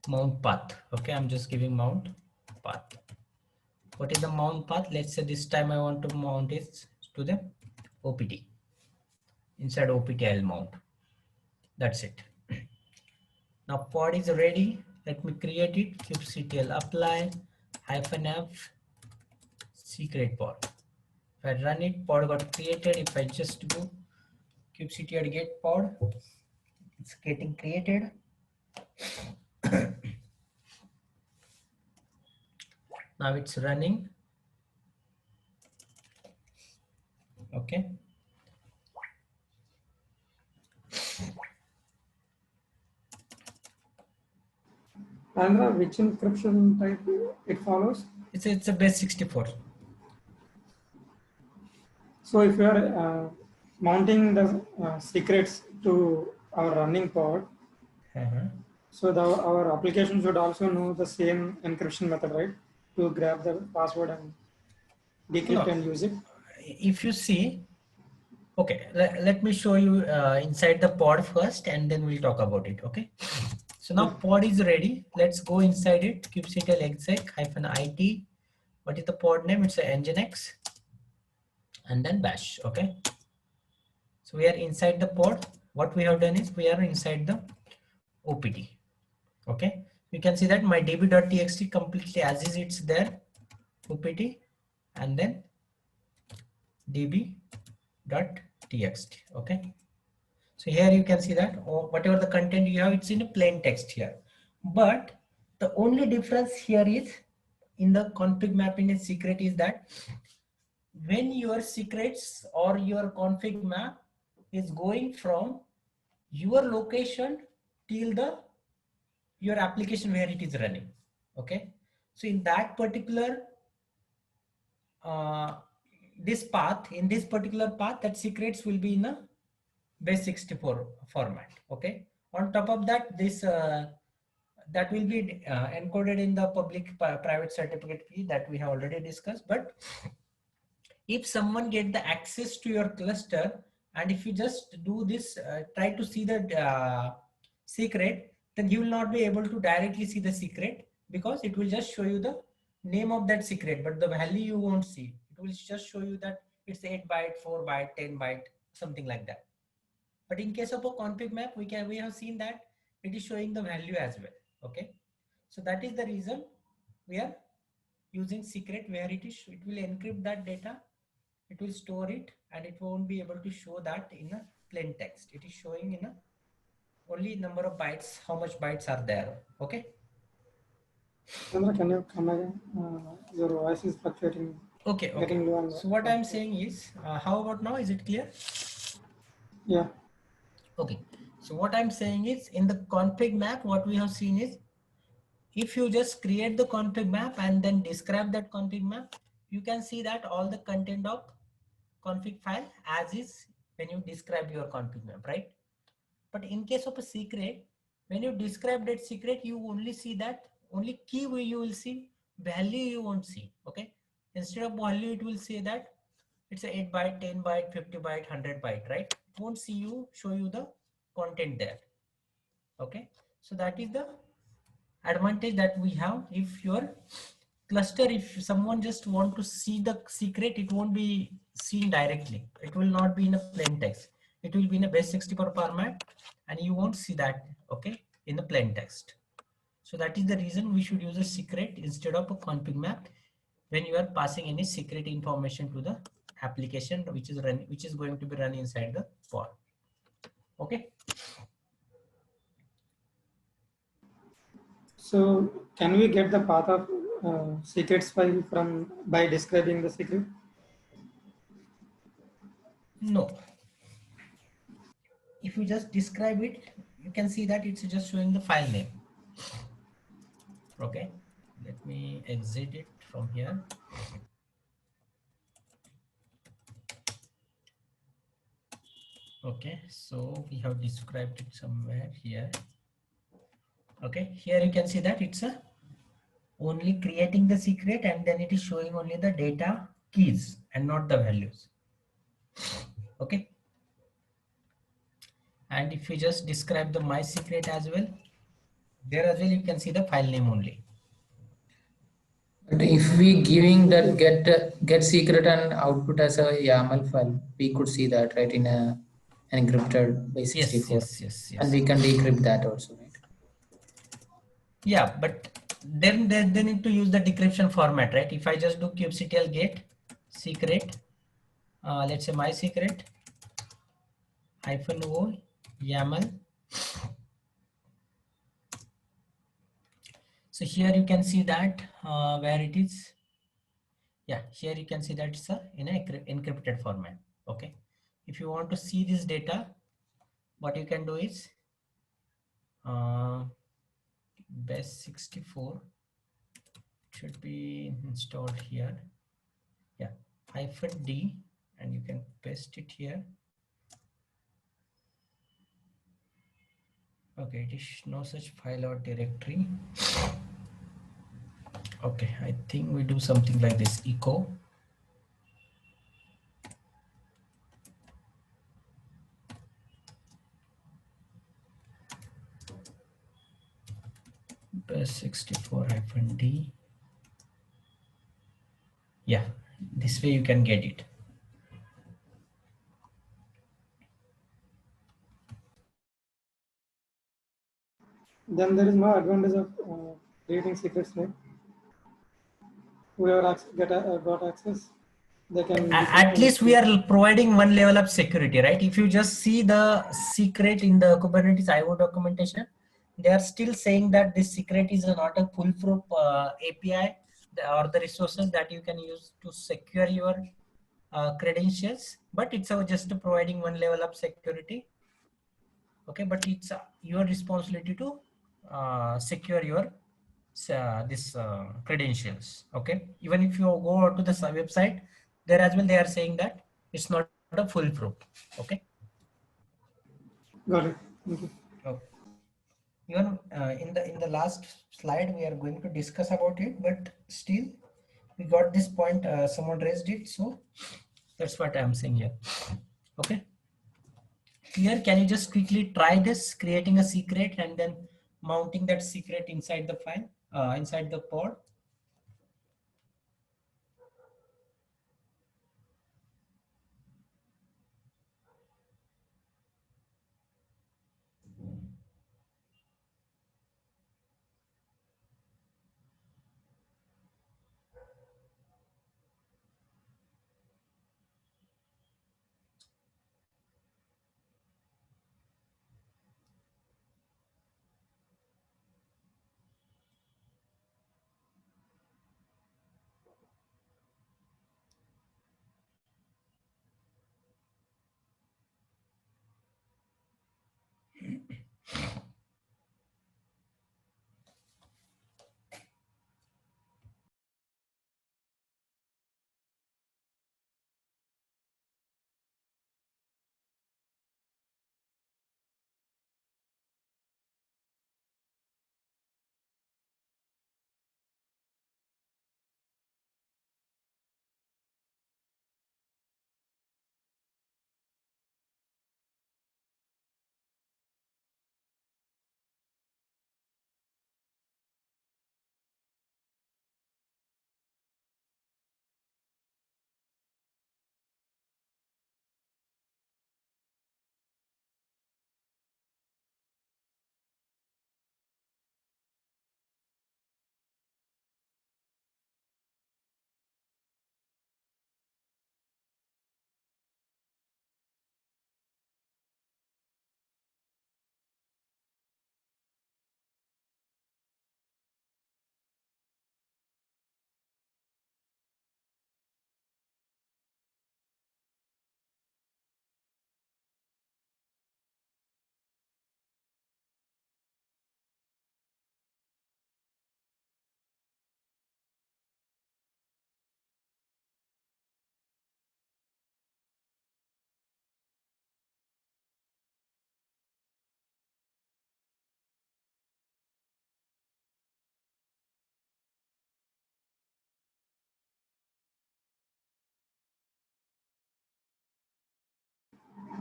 mount path. Okay, I'm just giving mount path. What is the mount path? Let's say this time I want to mount it to the OPT. Inside OPT I'll mount. That's it. Now pod is ready. Let me create it. kubectl apply -f secret pod. If I run it, pod got created. If I just go kubectl get pod, it's getting created. Now it's running. Okay. Andra, which encryption type it follows? It's a base 64. So if you are mounting the secrets to our running pod, so our application should also know the same encryption method, right? To grab the password and decrypt and use it. If you see, okay, let me show you inside the pod first, and then we'll talk about it. Okay. So now pod is ready. Let's go inside it. kubectl exec -it. What is the pod name? It's a nginx, and then bash. Okay. So we are inside the pod. What we have done is we are inside the OPT. Okay. You can see that my db.txt completely as is, it's there. OPT, and then db.txt. Okay. So here you can see that whatever the content you have, it's in a plain text here. But the only difference here is in the config mapping and secret is that when your secrets or your config map is going from your location till your application where it is running. Okay. So in that particular this path, in this particular path, that secrets will be in a base 64 format. Okay. On top of that, this that will be encoded in the public private certificate key that we have already discussed. But if someone get the access to your cluster, and if you just do this, try to see the secret, then you will not be able to directly see the secret, because it will just show you the name of that secret, but the value you won't see. It will just show you that it's 8 byte, 4 byte, 10 byte, something like that. But in case of a config map, we have seen that it is showing the value as well. Okay. So that is the reason we are using secret, where it will encrypt that data, it will store it, and it won't be able to show that in a plain text. It is showing in a only number of bytes, how much bytes are there. Okay. Chandra, can you come again? Your voice is fluctuating. Okay. Okay. So what I'm saying is, how about now? Is it clear? Yeah. Okay. So what I'm saying is, in the config map, what we have seen is, if you just create the config map and then describe that config map, you can see that all the content of config file as is when you describe your config map, right? But in case of a secret, when you describe that secret, you only see that only key you will see, value you won't see. Okay. Instead of value, it will say that it's a 8 byte, 10 byte, 50 byte, 100 byte, right? It won't show you the content there. Okay. So that is the advantage that we have if your cluster, if someone just want to see the secret, it won't be seen directly. It will not be in a plain text. It will be in a base64 format, and you won't see that, okay, in the plain text. So that is the reason we should use a secret instead of a config map when you are passing any secret information to the application which is going to be run inside the pod. Okay. So can we get the path of secrets file from by describing the secret? No. If you just describe it, you can see that it's just showing the file name. Okay. Let me exit it from here. Okay, so we have described it somewhere here. Okay, here you can see that it's a only creating the secret, and then it is showing only the data keys and not the values. Okay, and if you just describe the my secret as well, there as well you can see the file name only. But if we giving that get secret and output as a YAML file, we could see that, right, in a encrypted by 64. Yes. And we can decrypt that also, right? Yeah, but then they need to use the decryption format, right? If I just do kubectl get secret, let's say my secret -o YAML. So here you can see that where it is. Yeah, here you can see that it's in a encrypted format. Okay. If you want to see this data, what you can do is base64 should be installed here. Yeah, -d, and you can paste it here. Okay, it is no such file or directory. Okay, I think we do something like this: echo base64-d. Yeah, this way you can get it. Then there is no advantage of creating secrets, right? Whoever got access, they can. At least we are providing one level of security, right? If you just see the secret in the Kubernetes IO documentation, they are still saying that this secret is not a foolproof API or the resources that you can use to secure your credentials, but it's just providing one level of security. Okay, but it's your responsibility to secure your credentials. Okay, even if you go to the website, there as well they are saying that it's not a foolproof. Okay. Got it. Thank you. Okay. Even in the last slide we are going to discuss about it, but still we got this point. Someone raised it, so that's what I'm saying here. Okay. Here, can you just quickly try this, creating a secret and then mounting that secret inside the file, inside the pod?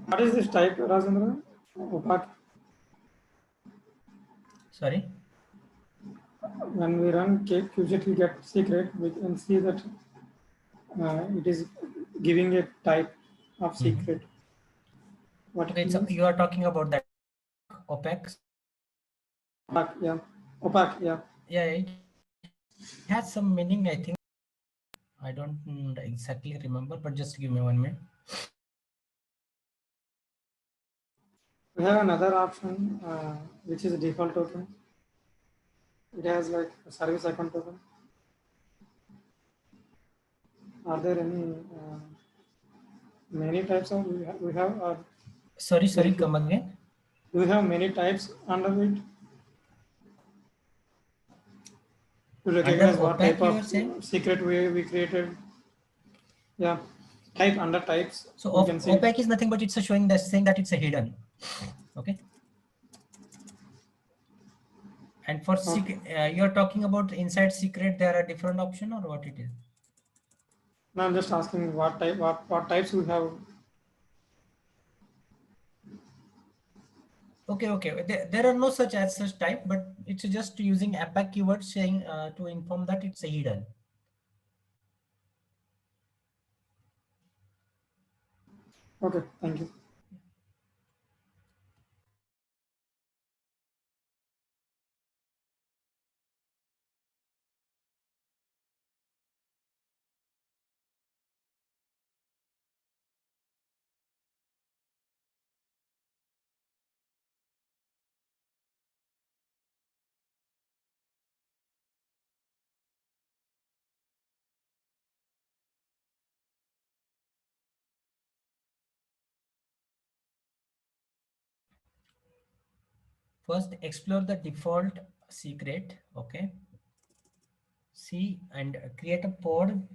What is this type, Rajendra? Opaque. Sorry. When we run QGTL get secret, we can see that it is giving a type of secret. What it means? You are talking about that opaque. Opaque, yeah. Opaque, yeah. Yeah, it has some meaning, I think. I don't exactly remember, but just give me 1 minute. We have another option, which is a default token. It has like a service account token. Are there any many types of we have? Sorry, come again. Do we have many types under it? To recognize what type of secret we created. Yeah, type under types. So opaque is nothing but it's showing that saying that it's a hidden. Okay. And for secret, you're talking about inside secret, there are different option or what it is? No, I'm just asking what types we have. Okay. There are no such type, but it's just using APAC keyword saying to inform that it's a hidden. Okay, thank you. First, explore the default secret. Okay. See and create a pod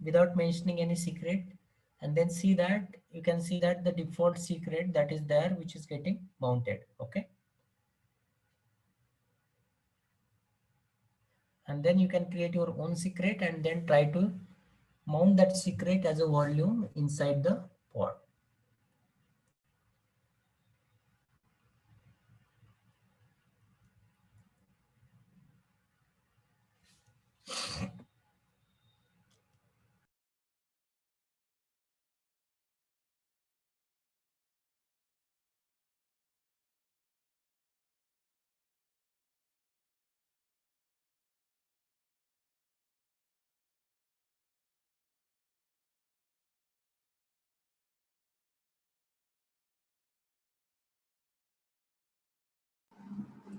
without mentioning any secret, and then see that you can see that the default secret that is there, which is getting mounted. Okay. And then you can create your own secret and then try to mount that secret as a volume inside the pod.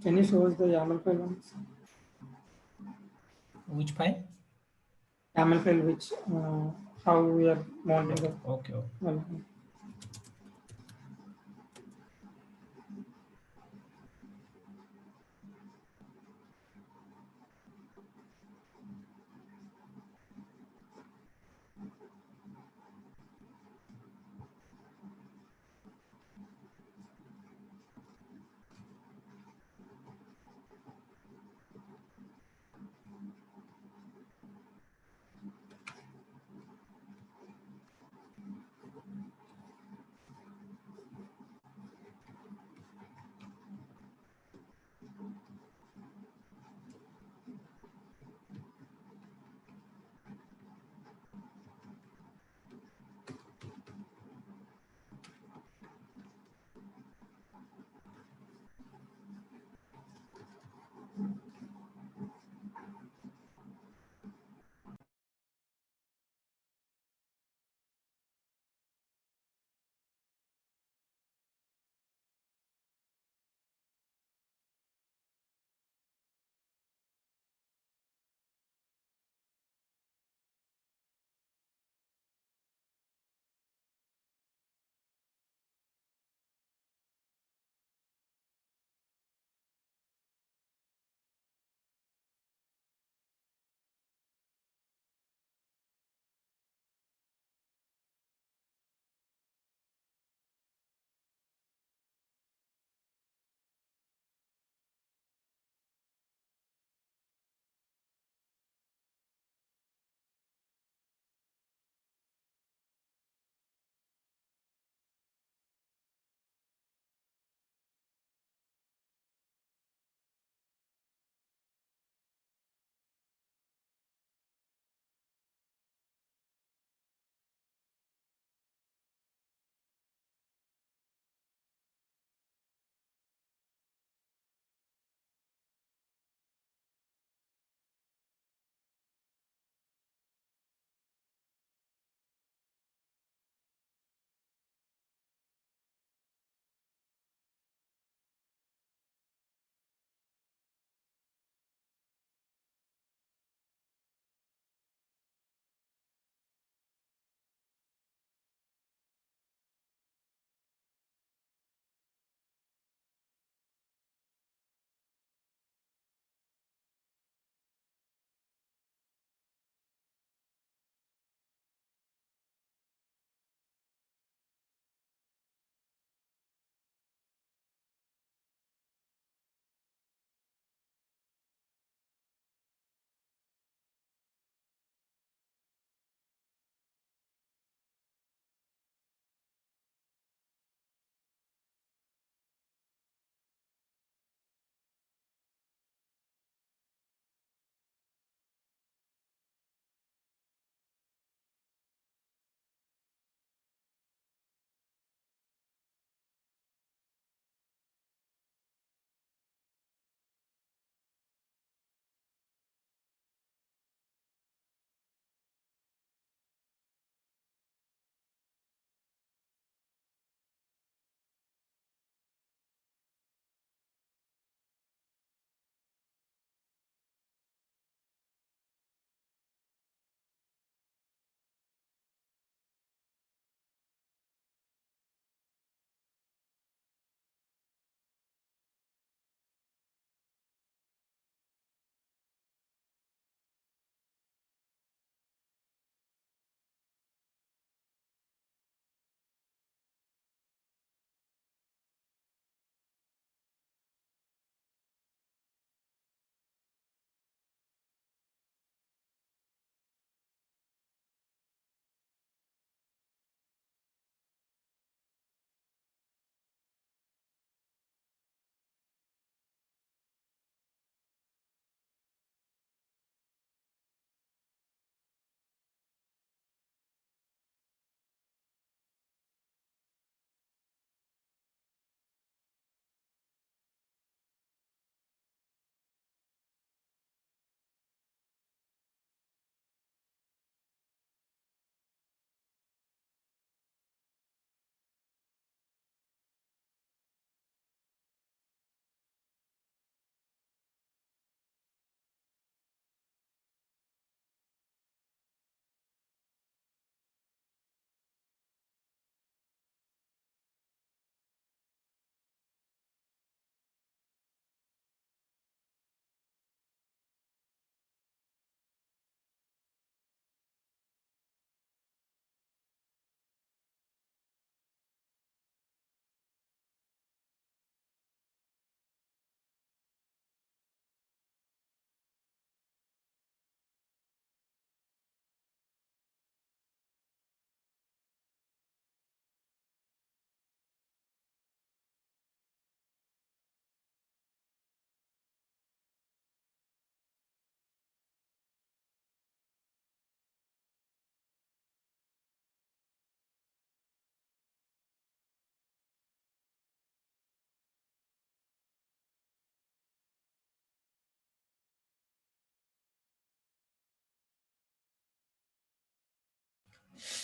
Can you show us the YAML file once? Which file? YAML file, which how we are mounting it. Okay. Well,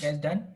Guys, done?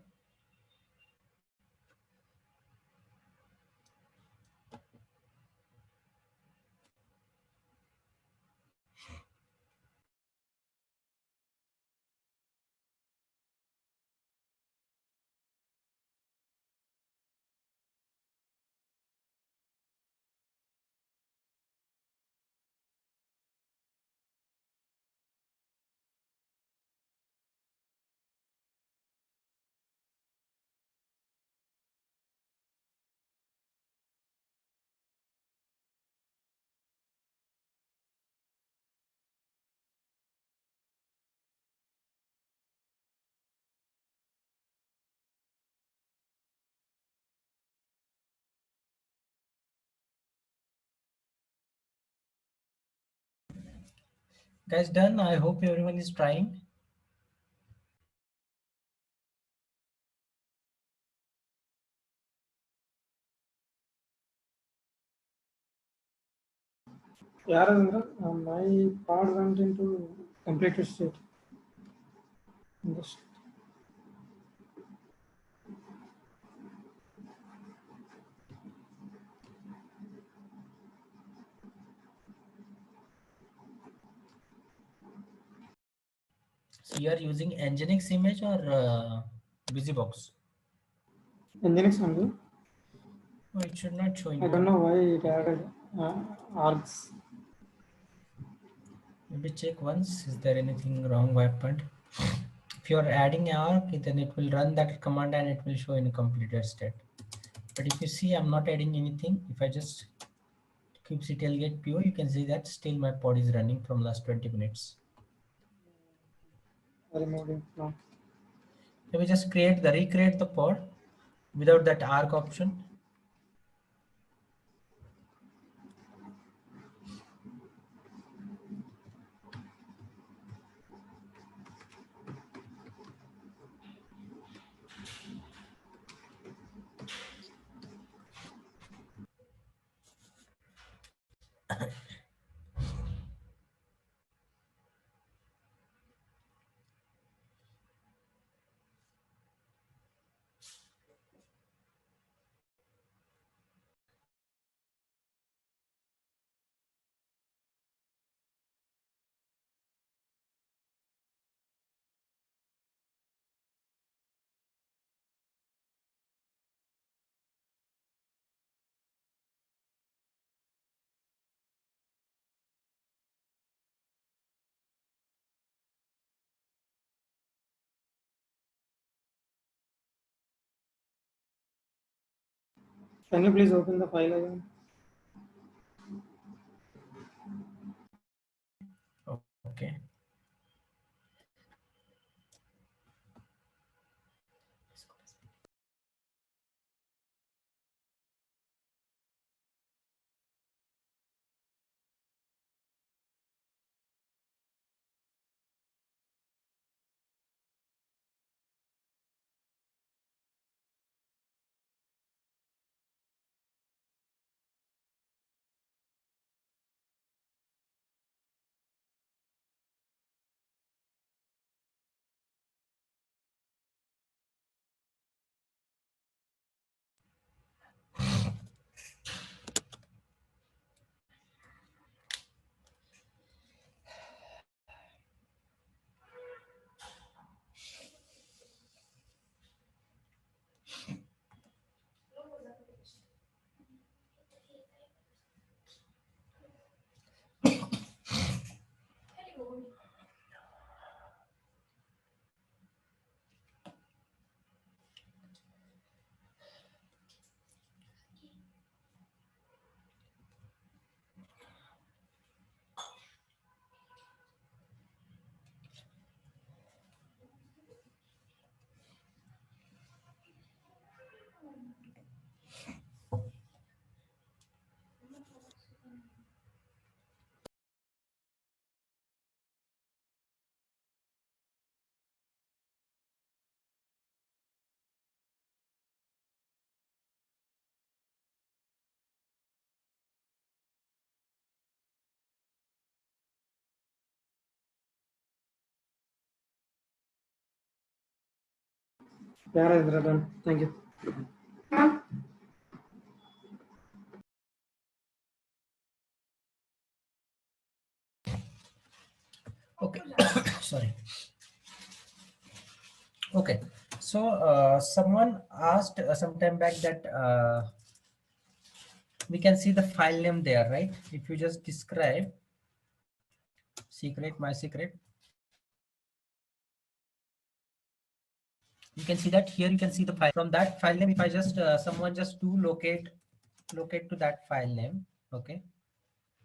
Guys, done? I hope everyone is trying. Yeah, Rajendra, my pod went into completed state. So you are using Nginx image or BusyBox? Nginx only. Oh, it should not show in. I don't know why it added args. Maybe check once. Is there anything wrong happened? If you are adding arg, then it will run that command and it will show in a completed state. But if you see, I'm not adding anything. If I just kubectl get PO, you can see that still my pod is running from last 20 minutes. I removed it now. Let me just recreate the pod without that arg option. Can you please open the file again? Okay. Yeah, Rajendra, done. Thank you. Okay. Sorry. Okay. So someone asked some time back that we can see the file name there, right? If you just describe secret, my secret, you can see that here you can see the file. From that file name, if I just someone just to locate to that file name, okay,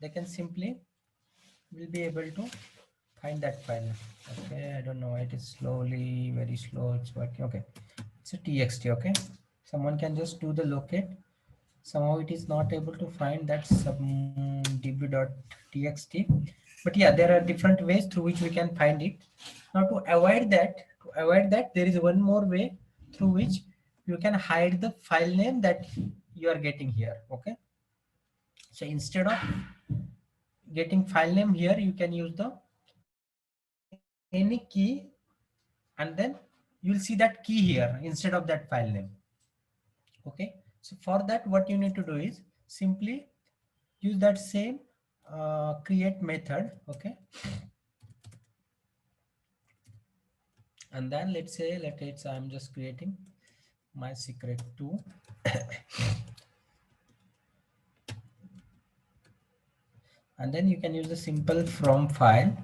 they can simply will be able to find that file. Okay, I don't know why it is slowly, very slow, it's working. Okay, it's a txt. Okay, someone can just do the locate. Somehow it is not able to find that some db.txt, but yeah, there are different ways through which we can find it. Now to avoid that, there is one more way through which you can hide the file name that you are getting here. Okay, so instead of getting file name here, you can use the any key, and then you'll see that key here instead of that file name. Okay, so for that, what you need to do is simply use that same create method. Okay, and then let's say I'm just creating my secret 2. And then you can use the simple from file.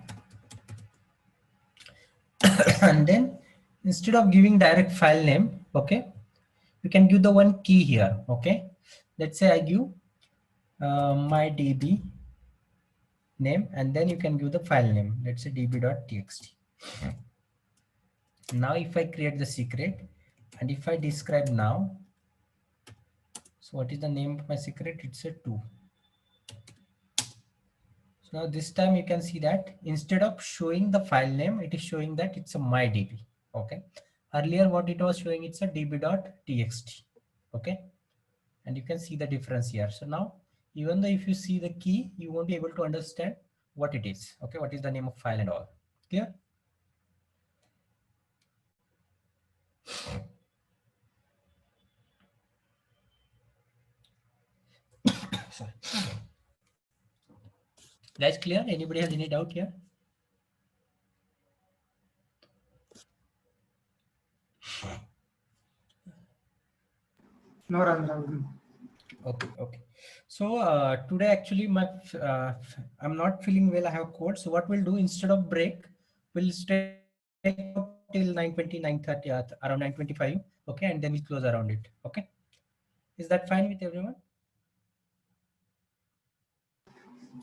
And then instead of giving direct file name, okay, you can give the one key here. Okay, let's say I give my db name, and then you can give the file name, let's say db.txt. Now if I create the secret and if I describe now, so what is the name of my secret? It's a 2. So now this time you can see that instead of showing the file name, it is showing that it's a mydb. Okay, earlier what it was showing, it's a db.txt. Okay, and you can see the difference here. So now even though if you see the key, you won't be able to understand what it is. Okay, what is the name of file and all. Clear? Sorry. Guys, clear? Anybody has any doubt here? No, Rajendra. Okay, okay. So today actually I'm not feeling well. I have cold. So what we'll do, instead of break, we'll stay till 9:20, 9:30, around 9:25. Okay, and then we'll close around it. Okay, is that fine with everyone?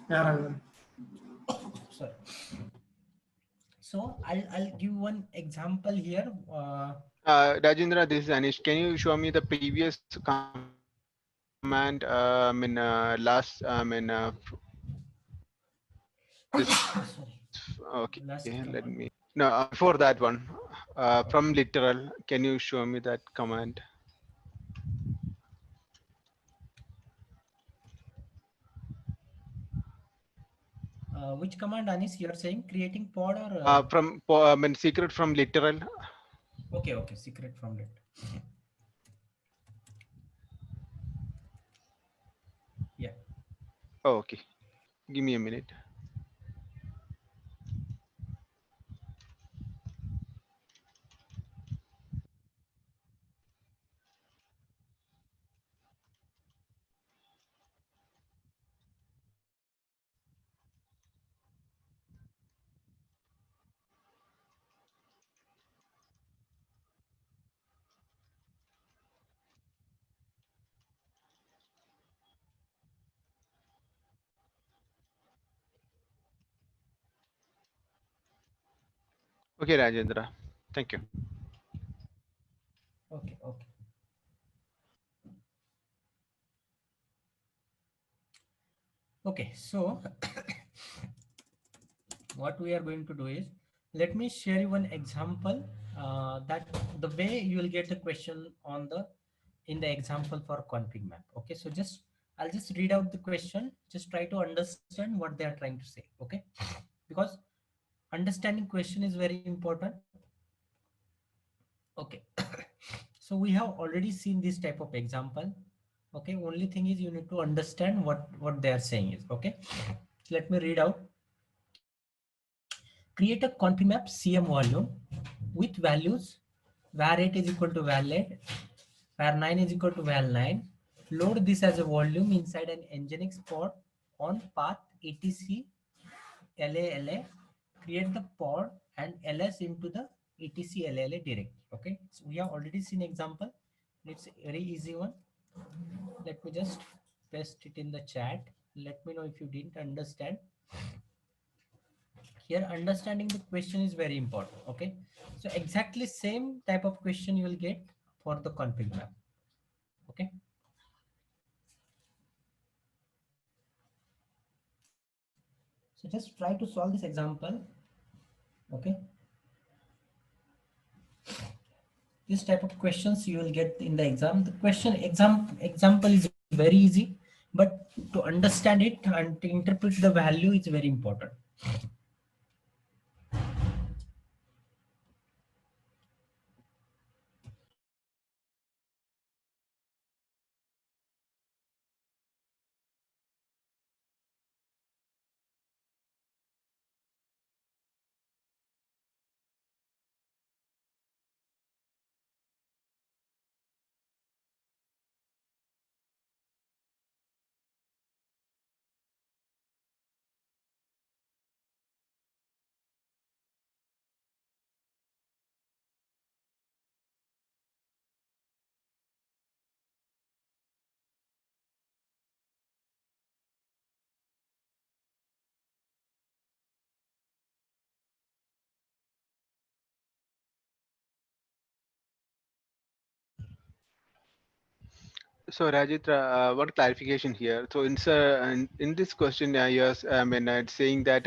Yeah, Rajendra. Sorry. So I'll give one example here. Rajendra, this is Anish. Can you show me the previous command? Last. This. Sorry. Okay. Last Let command. me. No, before that one. From literal. Can you show me that command? Which command, Anis, you are saying? Creating pod or? Secret from literal. Okay, okay. Secret from it. Yeah. Oh, okay. Give me a minute. Okay, Rajendra. Thank you. Okay, okay. Okay, so what we are going to do is, let me share you one example that the way you will get the question on the in the example for config map. Okay, so I'll just read out the question, just try to understand what they are trying to say. Okay, because understanding question is very important. Okay. So we have already seen this type of example. Okay, only thing is you need to understand what they are saying is. Okay, let me read out. Create a config map CM volume with values var8 is equal to val8, var9 is equal to val9. Load this as a volume inside an nginx pod on path etc LA. Create the pod and ls into the etc LA directory. Okay, so we have already seen example. It's a very easy one. Let me just paste it in the chat. Let me know if you didn't understand. Here understanding the question is very important. Okay, so exactly same type of question you will get for the config map. Okay, so just try to solve this example. Okay, this type of questions you will get in the exam. The question example is very easy, but to understand it and to interpret the value is very important. So Rajit, one clarification here. So in this question, yes, I mean, it's saying that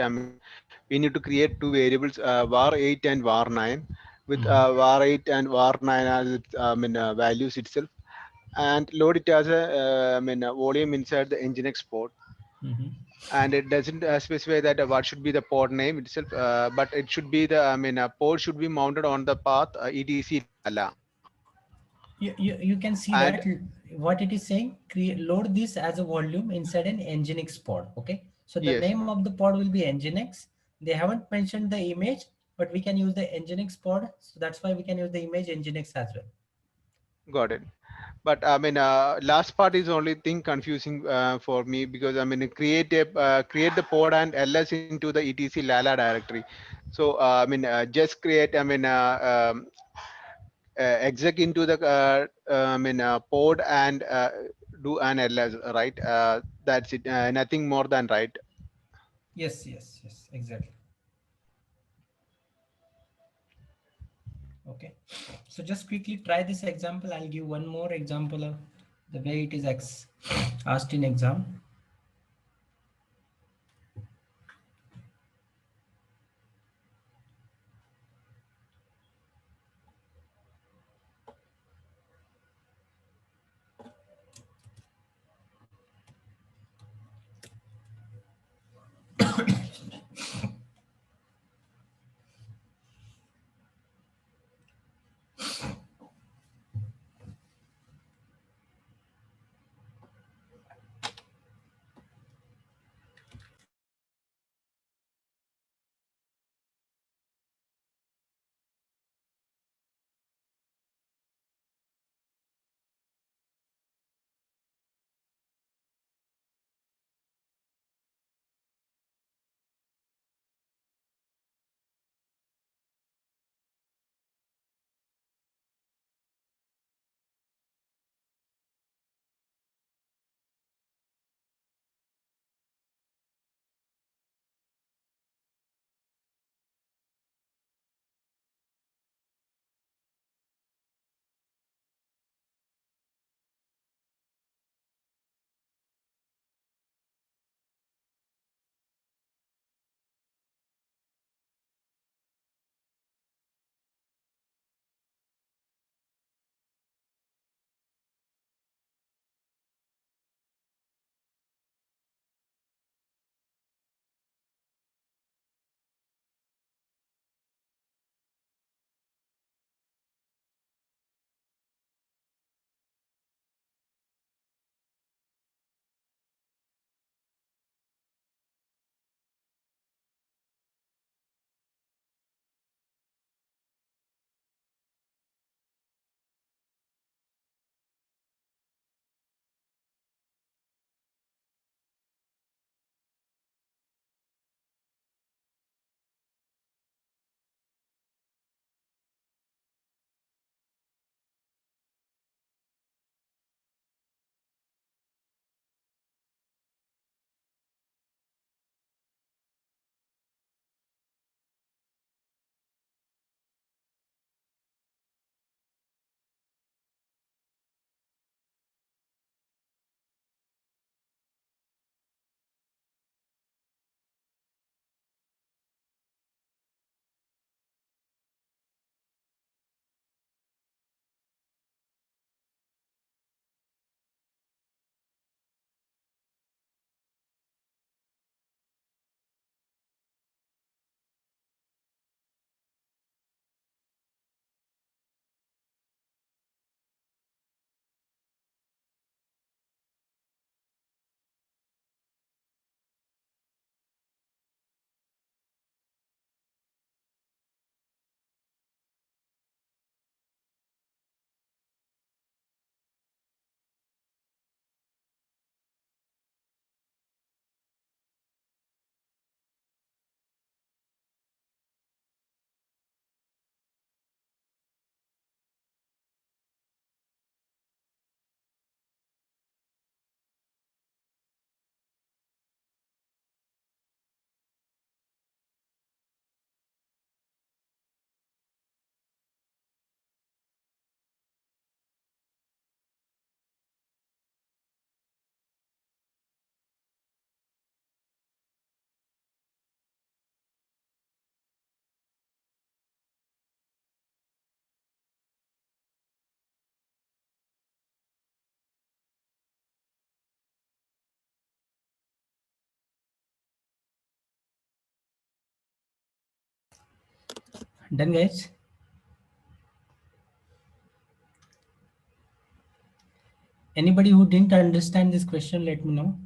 we need to create two variables, var8 and var9, with var8 and var9 as values itself, and load it as a volume inside the nginx port. And it doesn't specify that what should be the port name itself, but it should be the port should be mounted on the path etc lala. You can see And that what it is saying, load this as a volume inside an nginx pod. Okay, so the yes, name of the pod will be nginx. They haven't mentioned the image, but we can use the nginx pod, so that's why we can use the image nginx as well. got it. But last part is only thing confusing for me, because create the pod and ls into the etc lala directory. So just create exec into the pod and do an ls, right? That's it, nothing more than, right? Yes, exactly. Okay, so just quickly try this example. I'll give one more example of the way it is asked in exam. Done, guys? Anybody who didn't understand this question, let me know.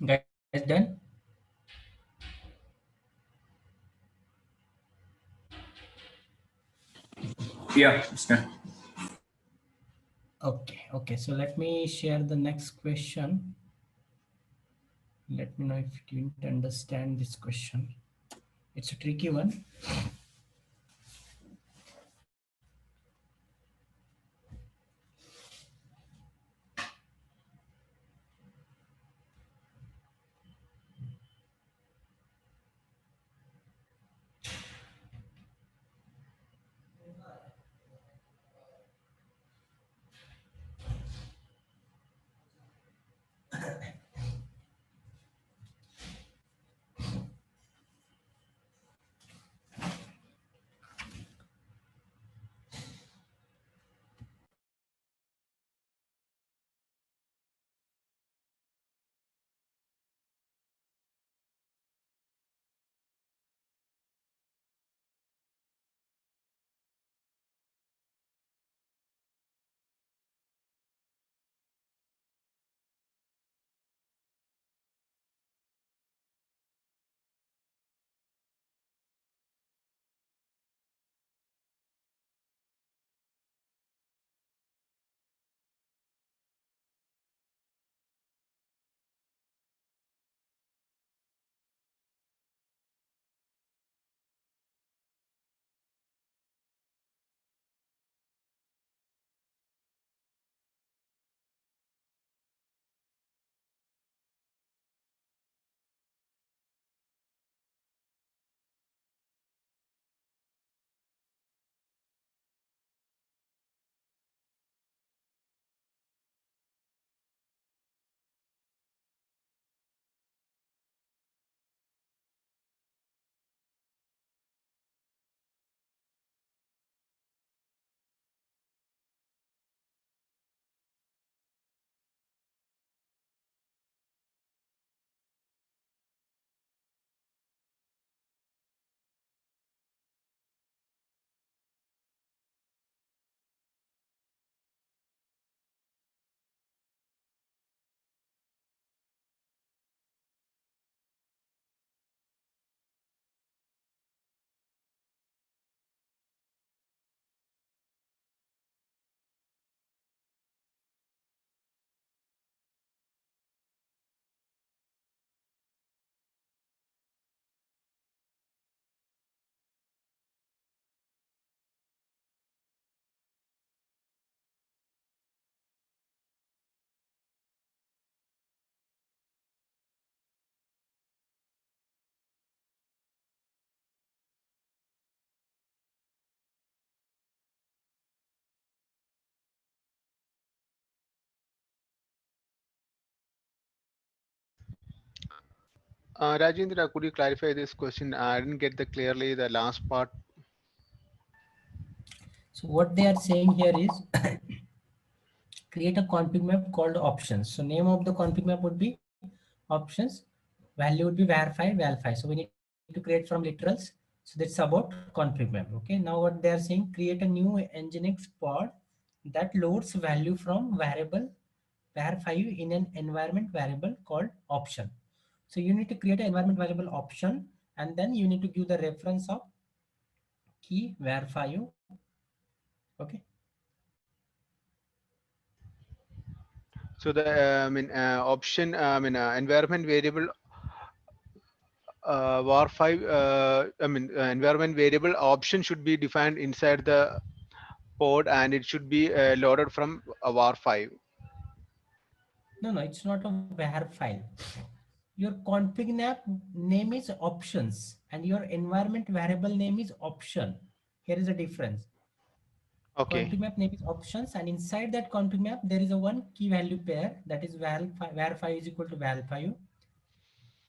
Guys, done? Yeah, it's done. Okay, so let me share the next question. Let me know if you didn't understand this question. It's a tricky one. Rajendra, could you clarify this question? I didn't get the clearly the last part. So what they are saying here is create a config map called options. So name of the config map would be options. value would be var5, val5. So we need to create from literals. So that's about config map. Okay. Now what they are saying, create a new Nginx pod that loads value from variable var5 in an environment variable called option. So you need to create an environment variable option, and then you need to give the reference of key var5. Okay. So the option environment variable var5 environment variable option should be defined inside the pod, and it should be loaded from a var5. No, it's not a var file. Your config name is options and your environment variable name is option. Here is a difference. Okay. Config map name is options, and inside that config map there is a one key value pair, that is var5 is equal to val5,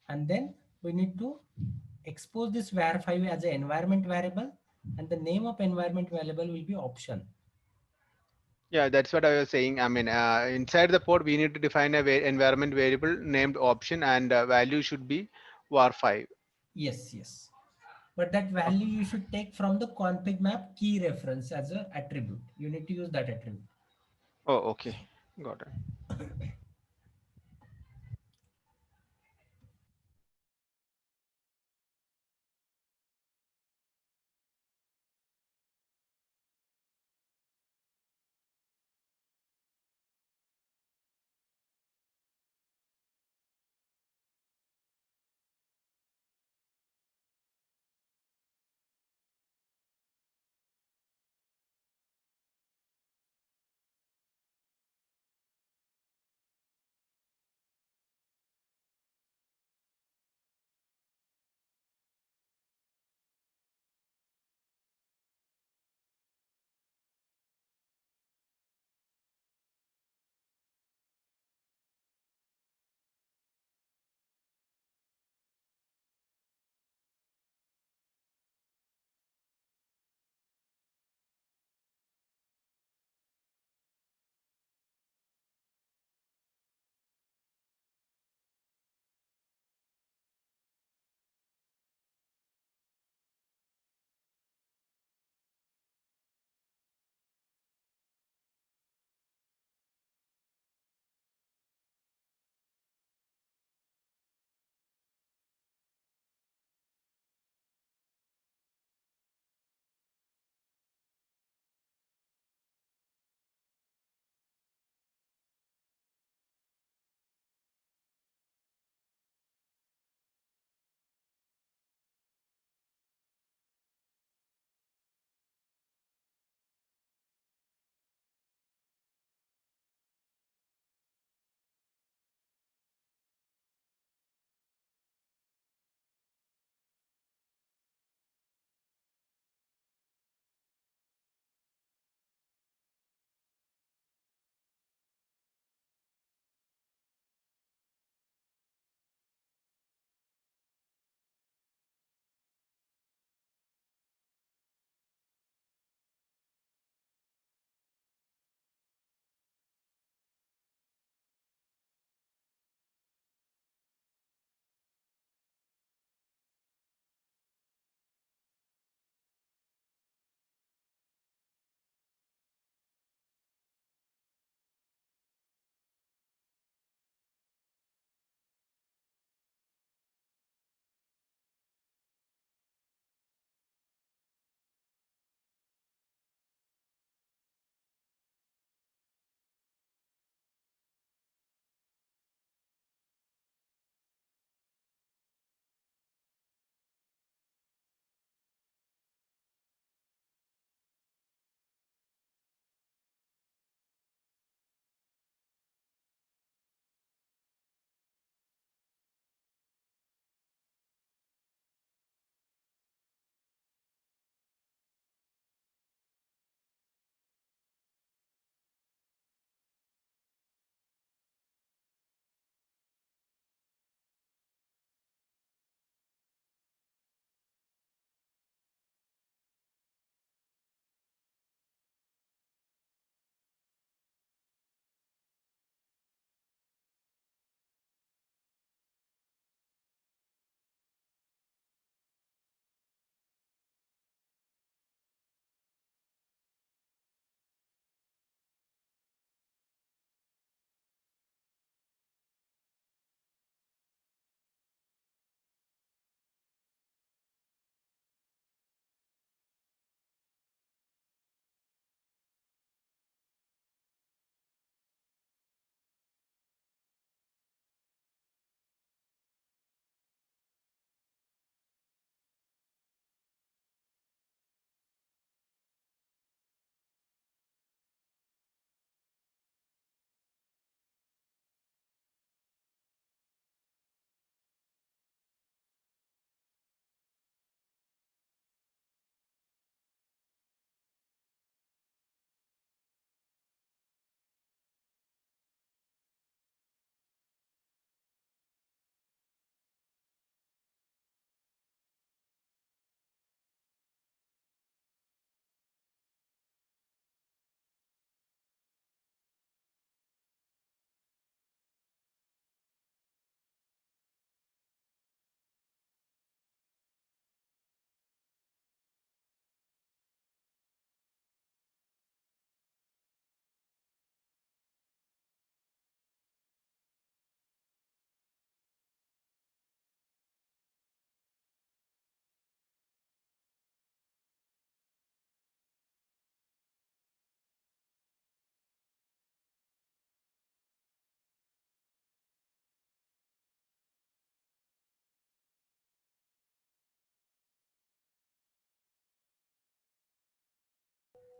and then we need to expose this var5 as an environment variable, and the name of environment variable will be option. Yeah, that's what I was saying. I mean, inside the pod, we need to define a environment variable named option, and value should be var5. Yes. But that value you should take from the config map key reference as an attribute. You need to use that attribute. Oh, okay. Got it.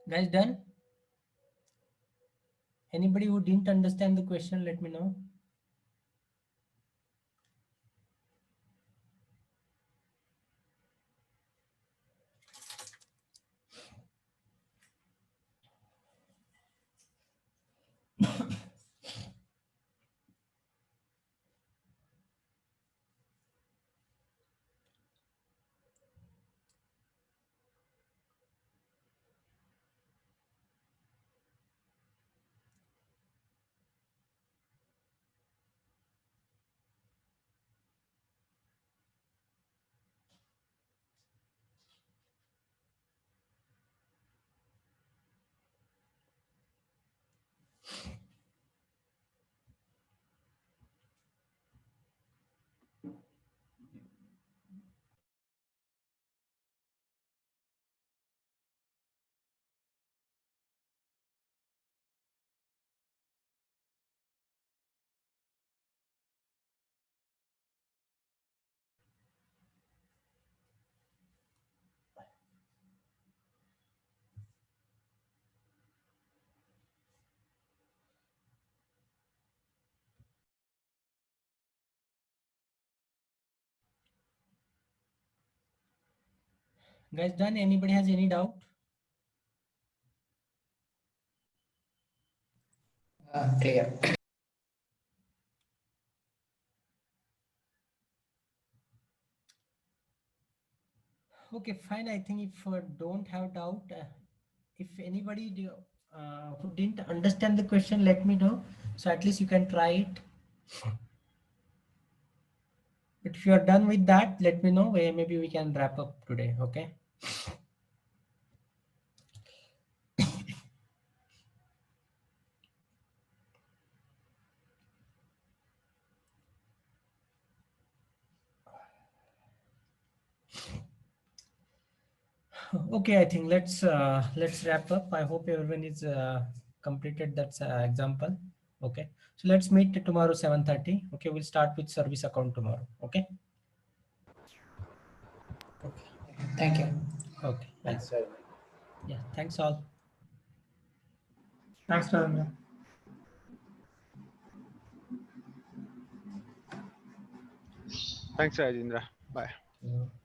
Guys, done? Anybody who didn't understand the question, let me know. Guys, done? Anybody has any doubt? Clear. Okay, fine. I think if don't have doubt, if anybody who didn't understand the question, let me know. So at least you can try it. But if you are done with that, let me know. Maybe we can wrap up today. Okay. Okay, I think let's wrap up. I hope everyone is completed that example. Okay, so let's meet tomorrow 7:30. Okay, we'll start with service account tomorrow. Okay. Okay. Thank you. Okay. Thanks. Yeah. Thanks all. Thanks, Ravindra. Thanks, Rajendra. Bye. Yeah.